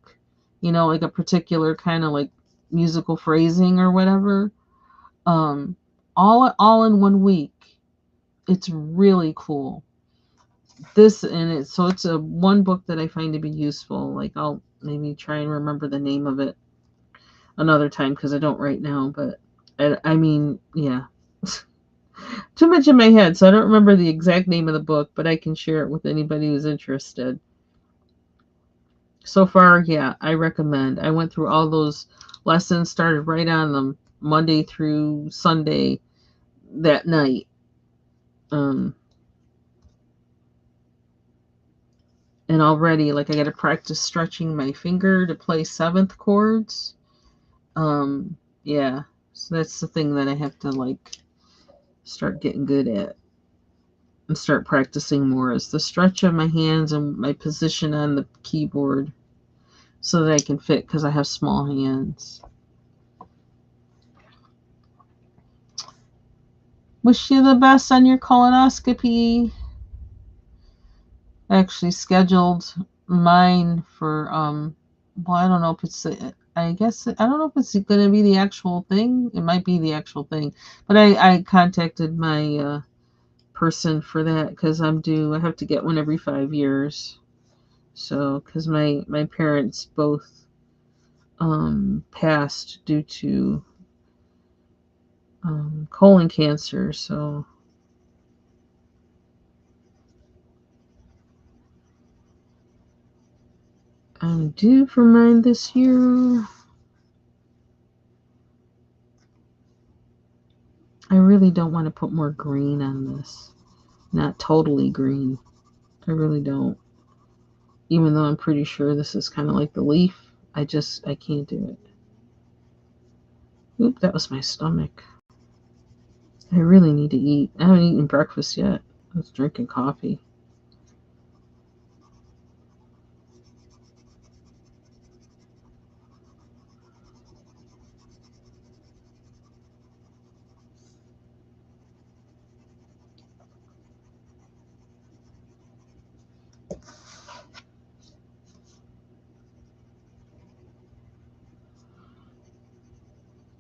like a particular kind of like musical phrasing or whatever. Um, all in one week. It's really cool. So it's a one book that I find to be useful. Like I'll maybe try and remember the name of it another time because I don't right now. But I mean, yeah, too much in my head, so I don't remember the exact name of the book, but I can share it with anybody who's interested. So far, yeah, I recommend. I went through all those lessons, started right on them Monday through Sunday that night. Um, and already, like, I got to practice stretching my finger to play seventh chords. Yeah, so that's the thing that I have to like start getting good at and start practicing more is the stretch of my hands and my position on the keyboard so that I can fit because I have small hands. Wish you the best on your colonoscopy. I actually scheduled mine for well, I don't know if it's I guess I don't know if it's going to be the actual thing. It might be the actual thing, but I contacted my person for that because I'm due. I have to get one every 5 years. So because my parents both passed due to colon cancer, so I'm due for mine this year. I really don't want to put more green on this. Not totally green. I really don't. Even though I'm pretty sure this is kind of like the leaf. I can't do it. Oop, that was my stomach. I really need to eat. I haven't eaten breakfast yet. I was drinking coffee.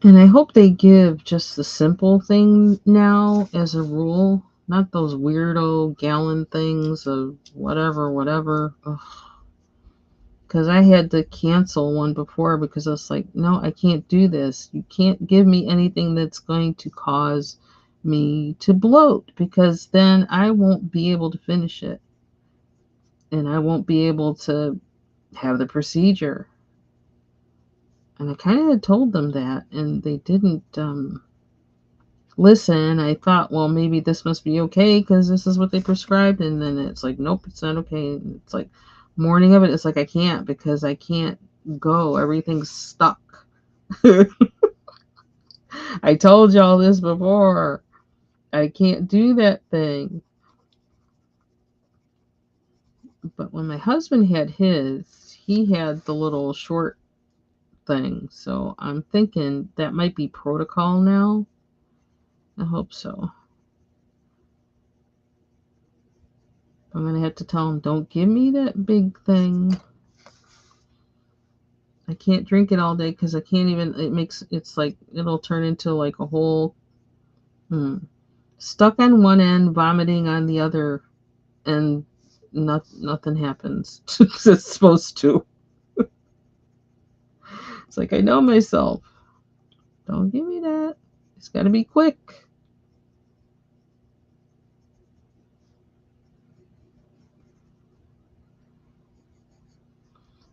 And I hope they give just the simple thing now as a rule, not those weirdo gallon things of whatever. Because I had to cancel one before because I was like, no, I can't do this. You can't give me anything that's going to cause me to bloat because then I won't be able to finish it and I won't be able to have the procedure. And I kind of had told them that, and they didn't listen. I thought, well, maybe this must be okay because this is what they prescribed. And then it's like, nope, it's not okay. And it's like, morning of it, it's like, I can't because I can't go. Everything's stuck. I told y'all this before. I can't do that thing. But when my husband had his, he had the little short thing. So I'm thinking that might be protocol now. I hope so. I'm going to have to tell him, don't give me that big thing. I can't drink it all day because I can't even, it's like, it'll turn into like a whole, stuck on one end, vomiting on the other, and nothing happens. It's supposed to. It's like, I know myself. Don't give me that. It's got to be quick.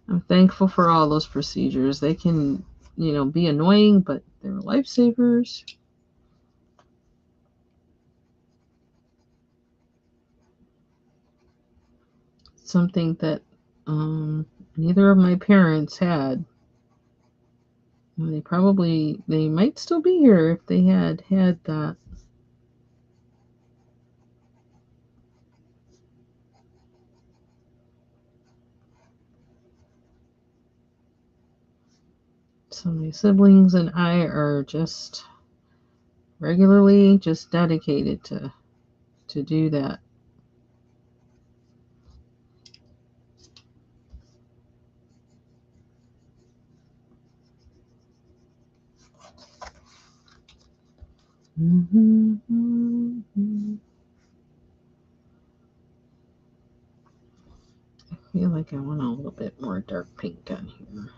I'm thankful for all those procedures. They can, be annoying, but they're lifesavers. Something that neither of my parents had. Well, they might still be here if they had that. So my siblings and I are just regularly just dedicated to do that. I feel like I want a little bit more dark pink on here.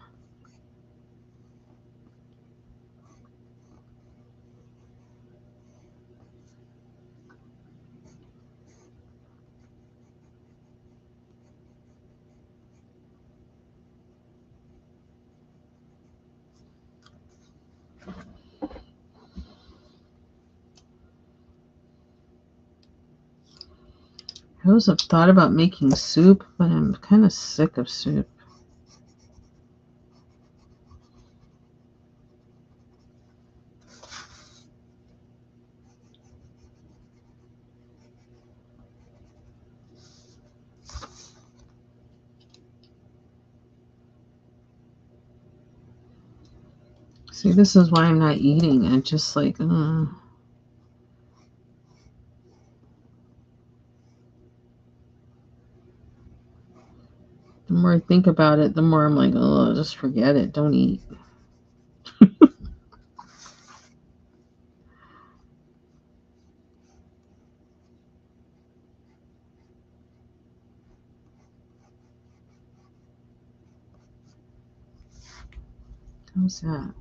I always have thought about making soup, but I'm kind of sick of soup. See, this is why I'm not eating. I'm just like, The more I think about it, the more I'm like, oh, just forget it. Don't eat. How's that?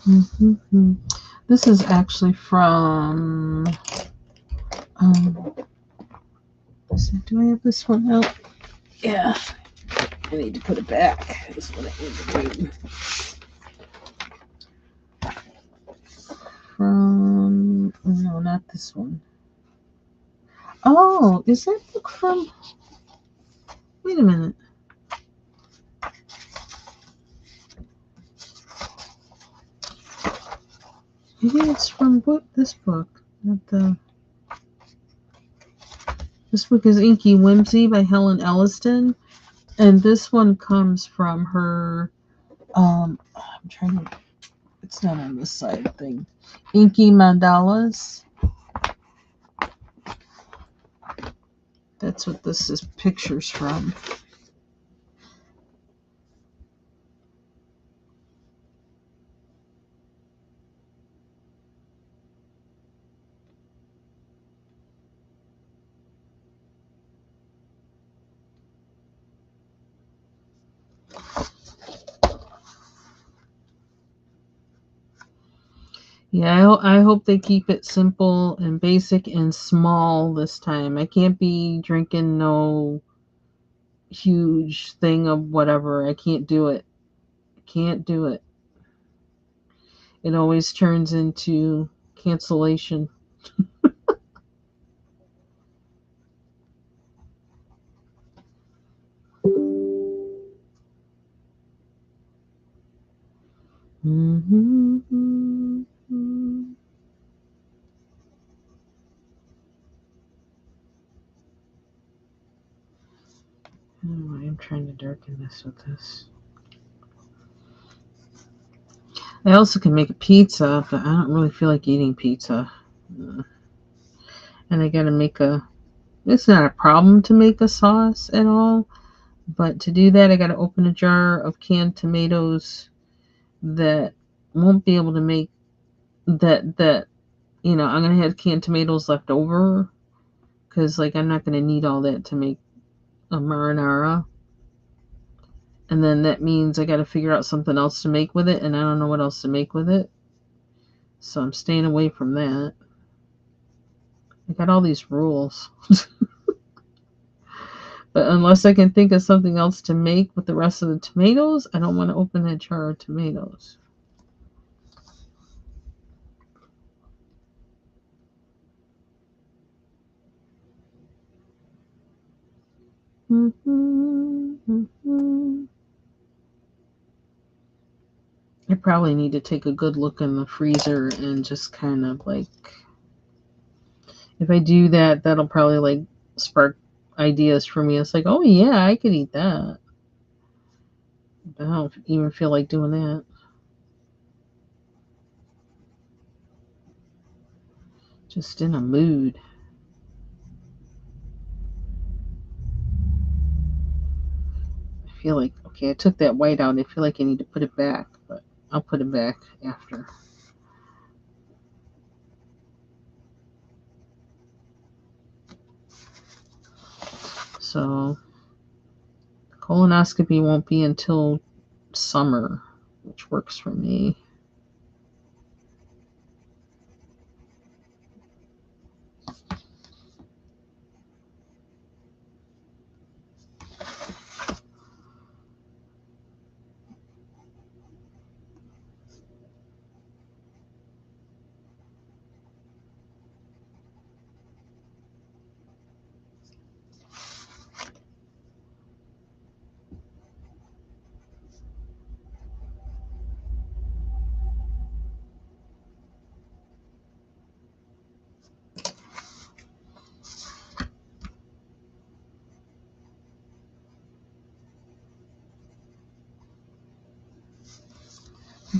Mm-hmm. This is actually from. Do I have this one out? Yeah. I need to put it back. Is what I need to do. From. No, not this one. Oh, is that book from. Wait a minute. Maybe it's from this book. Not the. This book is Inky Whimsy by Helen Elliston, and this one comes from her. I'm trying to. It's not on this side thing. Inky Mandalas. That's what this is pictures from. Yeah, I hope they keep it simple and basic and small this time. I can't be drinking no huge thing of whatever. I can't do it. Can't do it. It always turns into cancellation. Mm-hmm. Oh, I'm trying to darken this with this. I also can make a pizza, but I don't really feel like eating pizza. And I gotta make it's not a problem to make a sauce at all, but to do that, I gotta open a jar of canned tomatoes that won't be able to make that, I'm gonna have canned tomatoes left over because, like, I'm not gonna need all that to make a marinara. And then that means I gotta figure out something else to make with it, and I don't know what else to make with it. So I'm staying away from that. I got all these rules. But unless I can think of something else to make with the rest of the tomatoes, I don't want to open that jar of tomatoes. I probably need to take a good look in the freezer and just kind of like, if I do that, that'll probably like spark ideas for me. It's like, oh yeah, I could eat that. But I don't even feel like doing that. Just in a mood. I feel like, okay, I took that white out. I feel like I need to put it back, but I'll put it back after. So, colonoscopy won't be until summer, which works for me.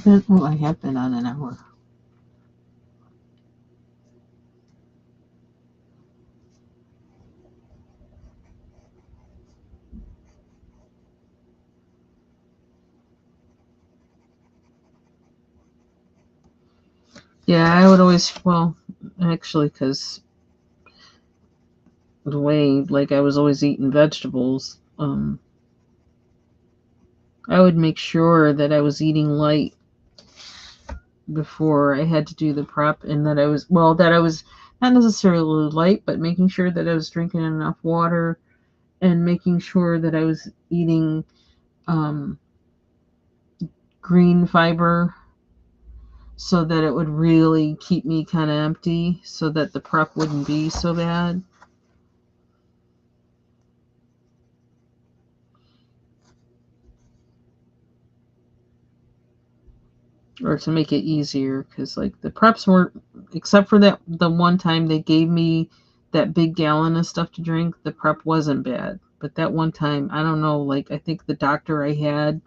I have been on an hour. Yeah, I would always, well, actually, because the way, like, I was always eating vegetables, I would make sure that I was eating light before I had to do the prep, and that I was, well, that I was not necessarily light, but making sure that I was drinking enough water and making sure that I was eating um, green fiber so that it would really keep me kind of empty so that the prep wouldn't be so bad. Or to make it easier, because like the preps weren't, except for that the one time they gave me that big gallon of stuff to drink, the prep wasn't bad. But that one time, I don't know, like I think the doctor I had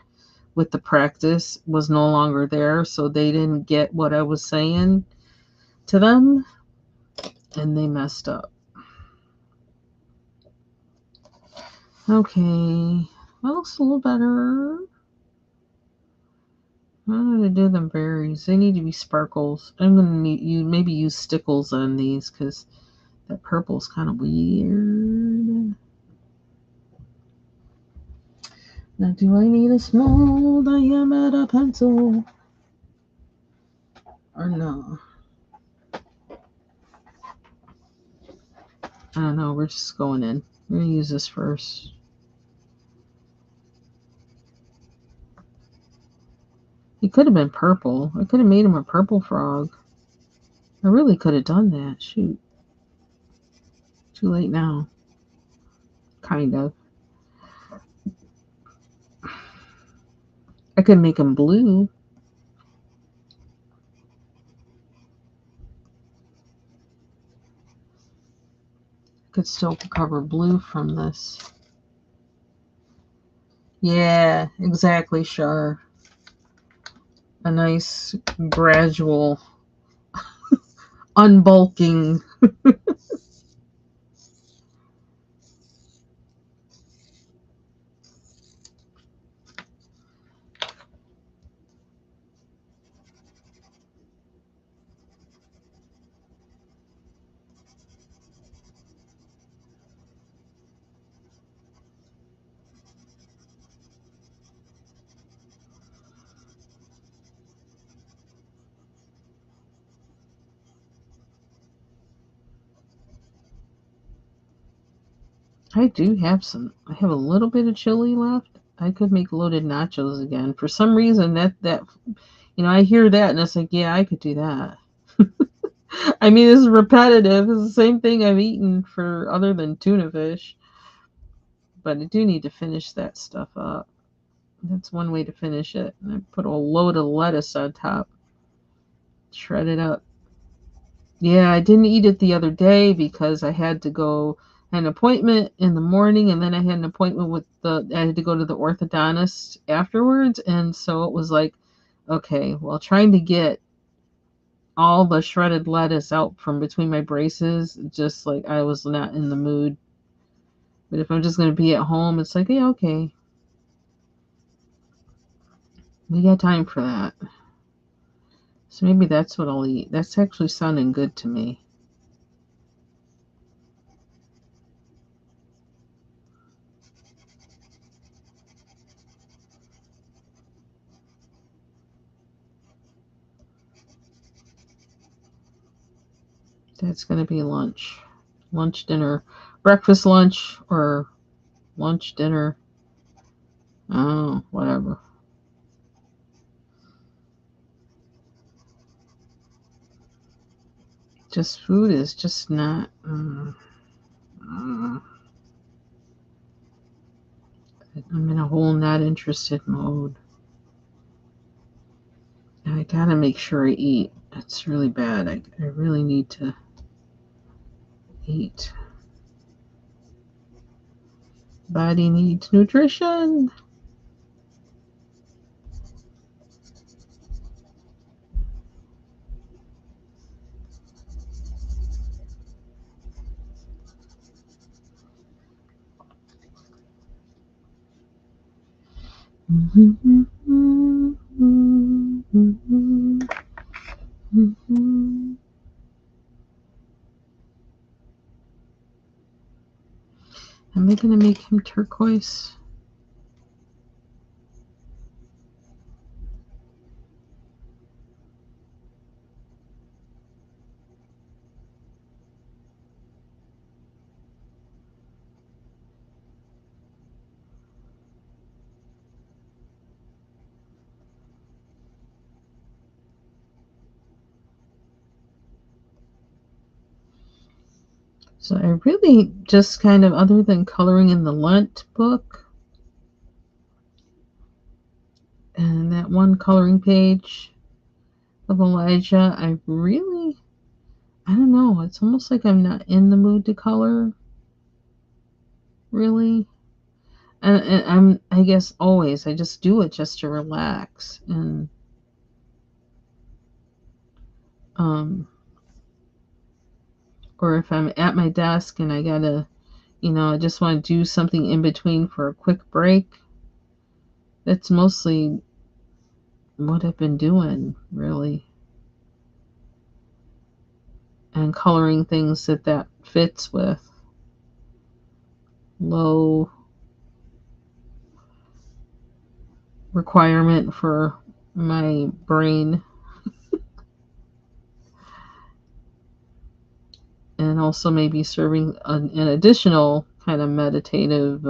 with the practice was no longer there, so they didn't get what I was saying to them, and they messed up. Okay, that looks a little better. How do I do them berries? They need to be sparkles. I'm gonna need you maybe use stickles on these because that purple's kind of weird. Now, do I need a small diameter pencil or no? I don't know. We're just going in. We're gonna use this first. He could have been purple. I could have made him a purple frog. I really could have done that. Shoot. Too late now. Kind of. I could make him blue. I could still cover blue from this. Yeah, exactly, sure. A nice gradual unbulking. I do have some. I have a little bit of chili left. I could make loaded nachos again. For some reason, that I hear that and it's like, yeah, I could do that. I mean, this is repetitive. It's the same thing I've eaten for other than tuna fish. but I do need to finish that stuff up. That's one way to finish it. And I put a load of lettuce on top, shred it up. Yeah, I didn't eat it the other day because I had to go an appointment in the morning, and then I had an appointment I had to go to the orthodontist afterwards, and so it was like, okay, well, trying to get all the shredded lettuce out from between my braces, just like I was not in the mood. But if I'm just going to be at home, it's like, yeah, okay, we got time for that. So maybe that's what I'll eat. That's actually sounding good to me. That's going to be lunch. Lunch, dinner, breakfast, lunch, or lunch, dinner. Oh, whatever. Just food is just not. I'm in a whole not interested mode. I gotta make sure I eat. It's really bad. I really need to eat. Body needs nutrition. Am I gonna make him turquoise? So I really just kind of, other than coloring in the Lent book and that one coloring page of Elijah, I don't know. It's almost like I'm not in the mood to color, really. And I guess always, I just do it just to relax. And, or if I'm at my desk and I gotta, I just want to do something in between for a quick break, that's mostly what I've been doing, really. And coloring things that fits with. Low requirement for my brain, and also maybe serving an additional kind of meditative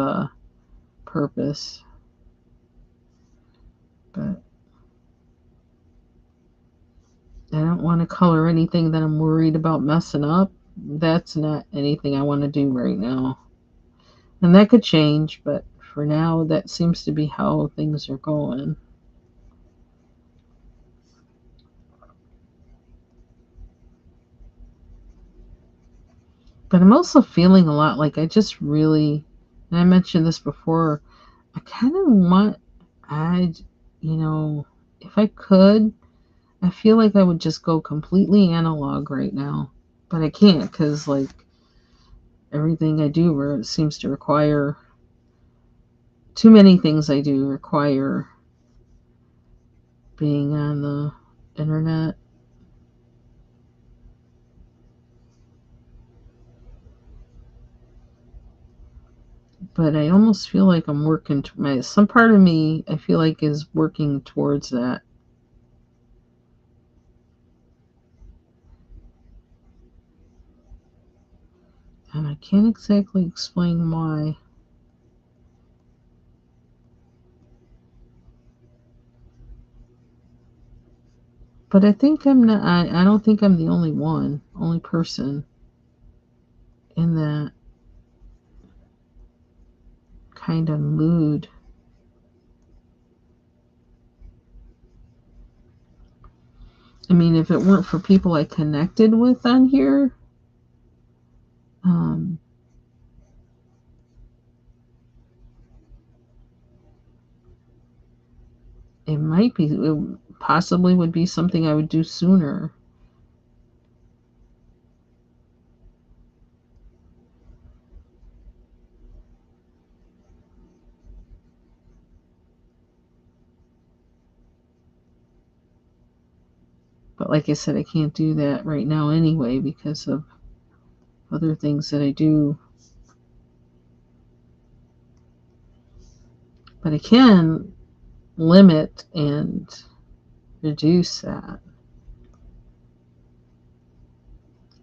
purpose. But I don't want to color anything that I'm worried about messing up. That's not anything I want to do right now. And that could change, but for now, that seems to be how things are going. But I'm also feeling a lot like I just really, and I mentioned this before, I kind of want, I, if I could, I feel like I would just go completely analog right now. But I can't because, like, everything I do seems to require, too many things I do require being on the internet. But I almost feel like I'm working, some part of me I feel like is working towards that. And I can't exactly explain why. But I think I'm not, I don't think I'm the only person in that. kind of mood. I mean, if it weren't for people I connected with on here, it might be, it possibly would be something I would do sooner. But like I said, I can't do that right now anyway because of other things that I do. But I can limit and reduce that.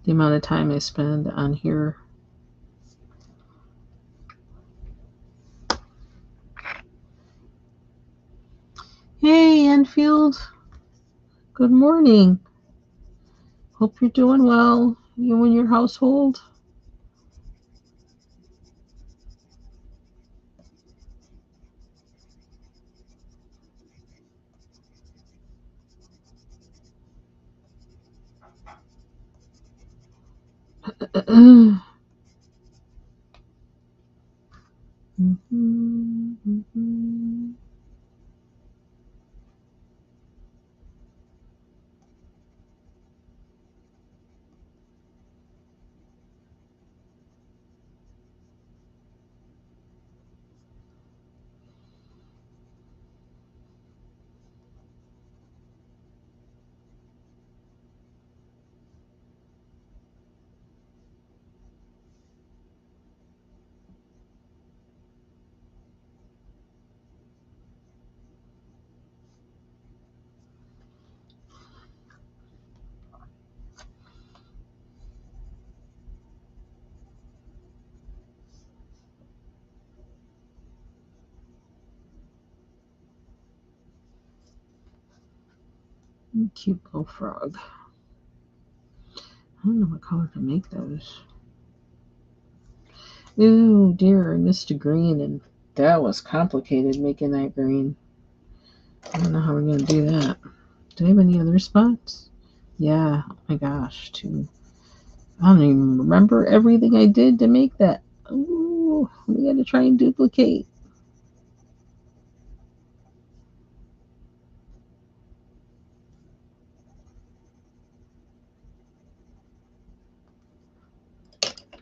The amount of time I spend on here. Hey, Enfield. Good morning. Hope you're doing well, you and your household. Cute little frog. I don't know what color to make those. Ooh, dear, I missed a green, and that was complicated making that green. I don't know how we're going to do that. Do I have any other spots? Yeah, oh my gosh, too. I don't even remember everything I did to make that. Ooh, we got to try and duplicate.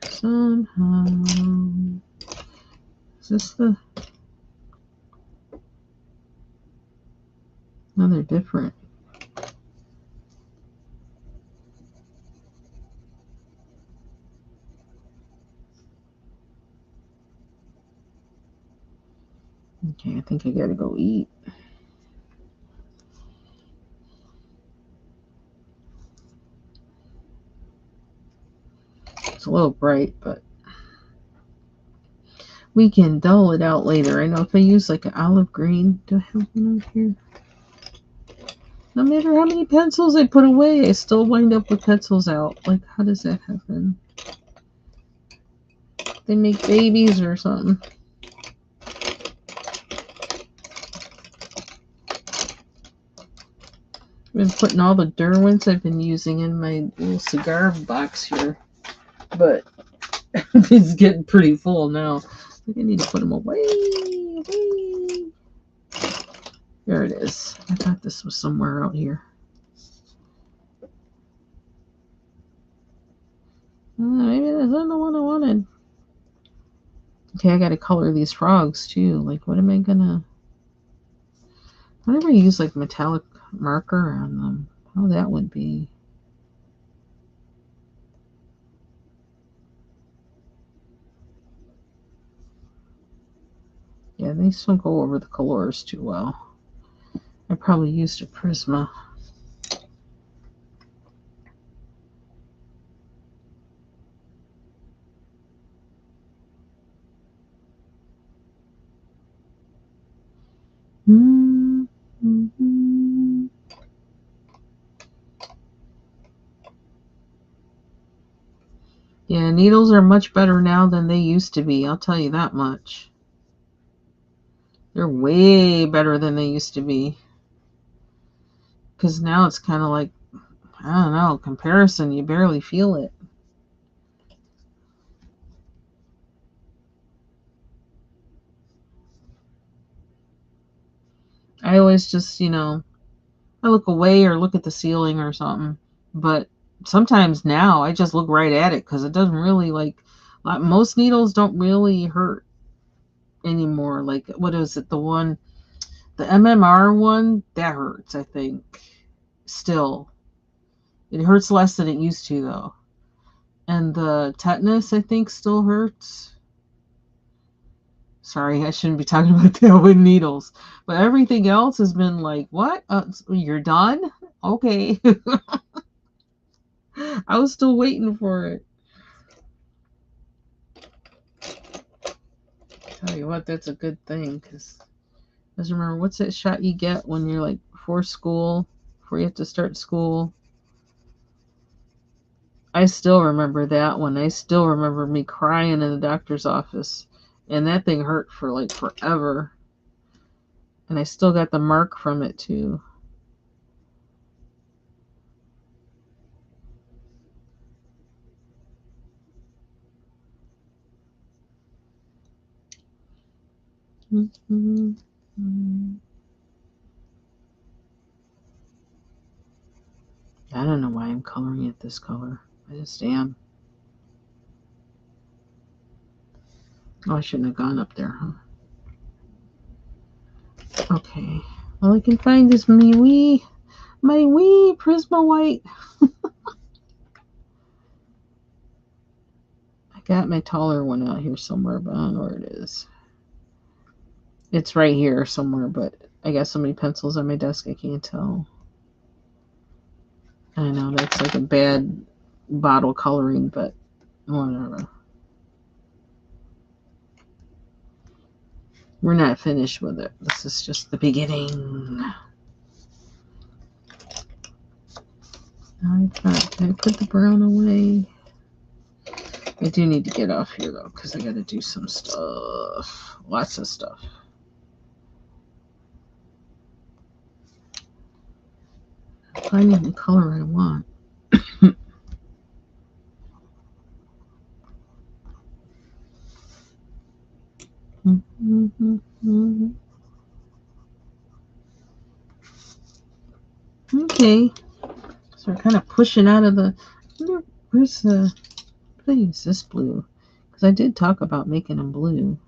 Somehow. Is this the... No, they're different. Okay, I think I gotta go eat. It's a little bright, but we can dull it out later. I know if I use like an olive green, do I have one out here? No matter how many pencils I put away, I still wind up with pencils out. Like, how does that happen? They make babies or something. I've been putting all the Derwents I've been using in my little cigar box here, but it's getting pretty full now. I think I need to put them away. There it is. I thought this was somewhere out here. Maybe that's not the one I wanted. Okay, I gotta color these frogs too. Like, what am I gonna... I never use like metallic marker on them. How that would be. Yeah, these don't go over the colors too well. I probably used a Prisma. Yeah, needles are much better now than they used to be. I'll tell you that much. They're way better than they used to be. Because now it's kind of like, I don't know, comparison, you barely feel it. I always just, I look away or look at the ceiling or something. But sometimes now I just look right at it because it doesn't really like most needles don't really hurt anymore. Like, what is it? The MMR one, that hurts, I think. Still. It hurts less than it used to, though. And the tetanus, I think, still hurts. Sorry, I shouldn't be talking about that with needles. But everything else has been like, what? You're done? Okay. I was still waiting for it. Tell you what, that's a good thing. Because I just remember, what's that shot you get when you're like before school, before you have to start school? I still remember that one. I still remember me crying in the doctor's office. And that thing hurt for like forever. And I still got the mark from it too. Mm-hmm. I don't know why I'm coloring it this color. I just am. Oh, I shouldn't have gone up there, huh? Okay. All I can find is my wee Prisma White. I got my taller one out here somewhere, but I don't know where it is. It's right here somewhere, but I got so many pencils on my desk I can't tell. I know that's like a bad bottle coloring, but whatever. We're not finished with it. This is just the beginning. I put the brown away. I do need to get off here though, because I got to do some stuff. Lots of stuff. Finding the color I want. Okay, so we're kind of pushing out of the. Where's the? I use this blue because I did talk about making them blue.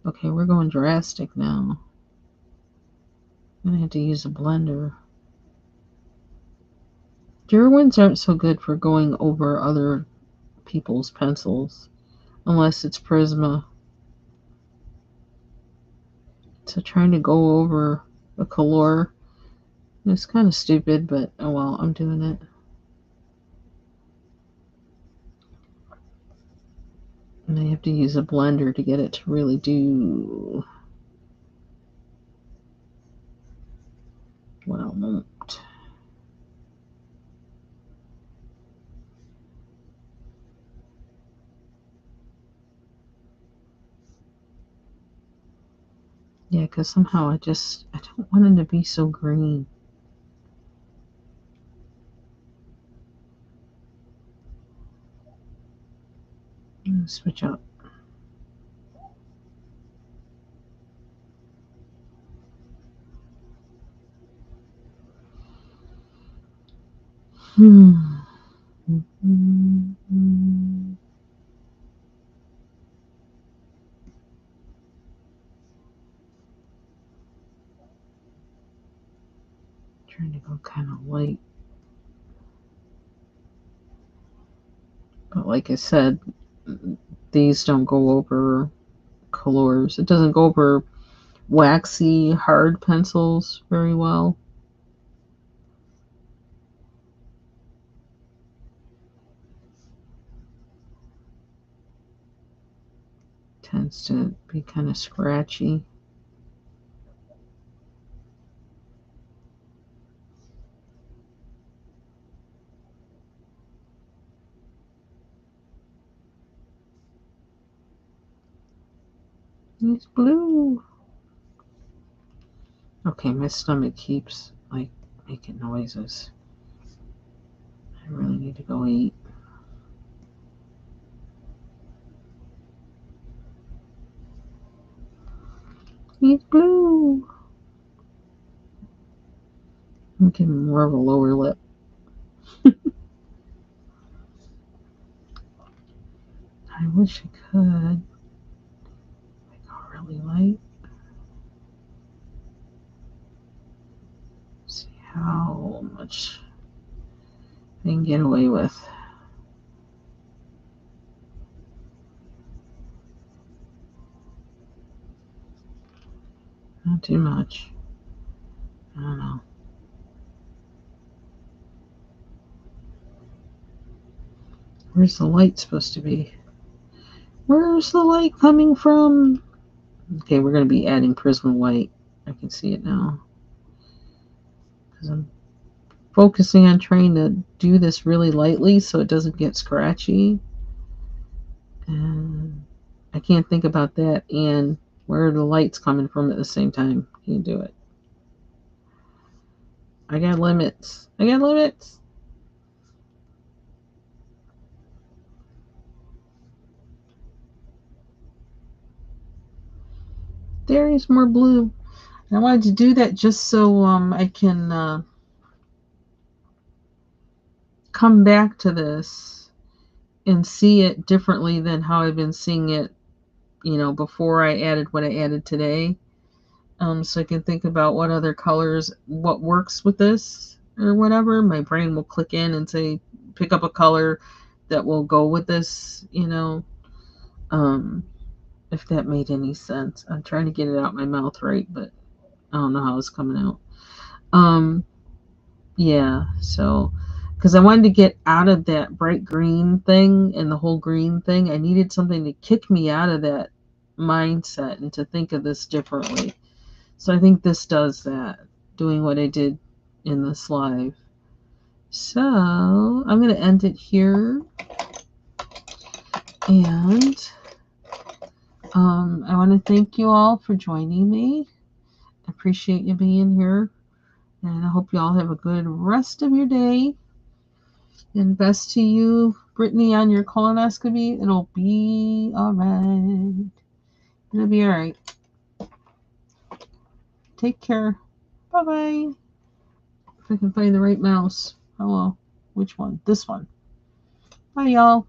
Okay, we're going drastic now. I'm gonna have to use a blender. Derwents aren't so good for going over other people's pencils unless it's Prisma. So trying to go over a color is kind of stupid, but oh well, I'm doing it. And I have to use a blender to get it to really do what I want. Yeah, because somehow I don't want it to be so green. Switch up. Trying to go kind of light. But like I said, these don't go over colors. It doesn't go over waxy, hard pencils very well. Tends to be kind of scratchy. He's blue. Okay, my stomach keeps like making noises. I really need to go eat. He's blue. I'm getting more of a lower lip. I wish I could. I go really light. See how much I can get away with. Not too much. I don't know. Where's the light supposed to be? Where's the light coming from? Okay, we're going to be adding Prisma White. I can see it now. Because I'm focusing on trying to do this really lightly so it doesn't get scratchy. And I can't think about that and where the light's coming from at the same time. Can't do it. I got limits. I got limits. There is more blue. I wanted to do that just so I can come back to this and see it differently than how I've been seeing it, before I added what I added today. So I can think about what other colors, what works with this or whatever. My brain will click in and say, pick up a color that will go with this, if that made any sense. I'm trying to get it out my mouth right, but I don't know how it's coming out. Yeah, so because I wanted to get out of that bright green thing and the whole green thing, I needed something to kick me out of that mindset and to think of this differently. So I think this does that, doing what I did in this live. So I'm going to end it here. And I want to thank you all for joining me. I appreciate you being here. And I hope you all have a good rest of your day. And best to you, Brittany, on your colonoscopy. It'll be all right. It'll be all right. Take care. Bye-bye. If I can find the right mouse. Hello. Which one? This one. Bye, y'all.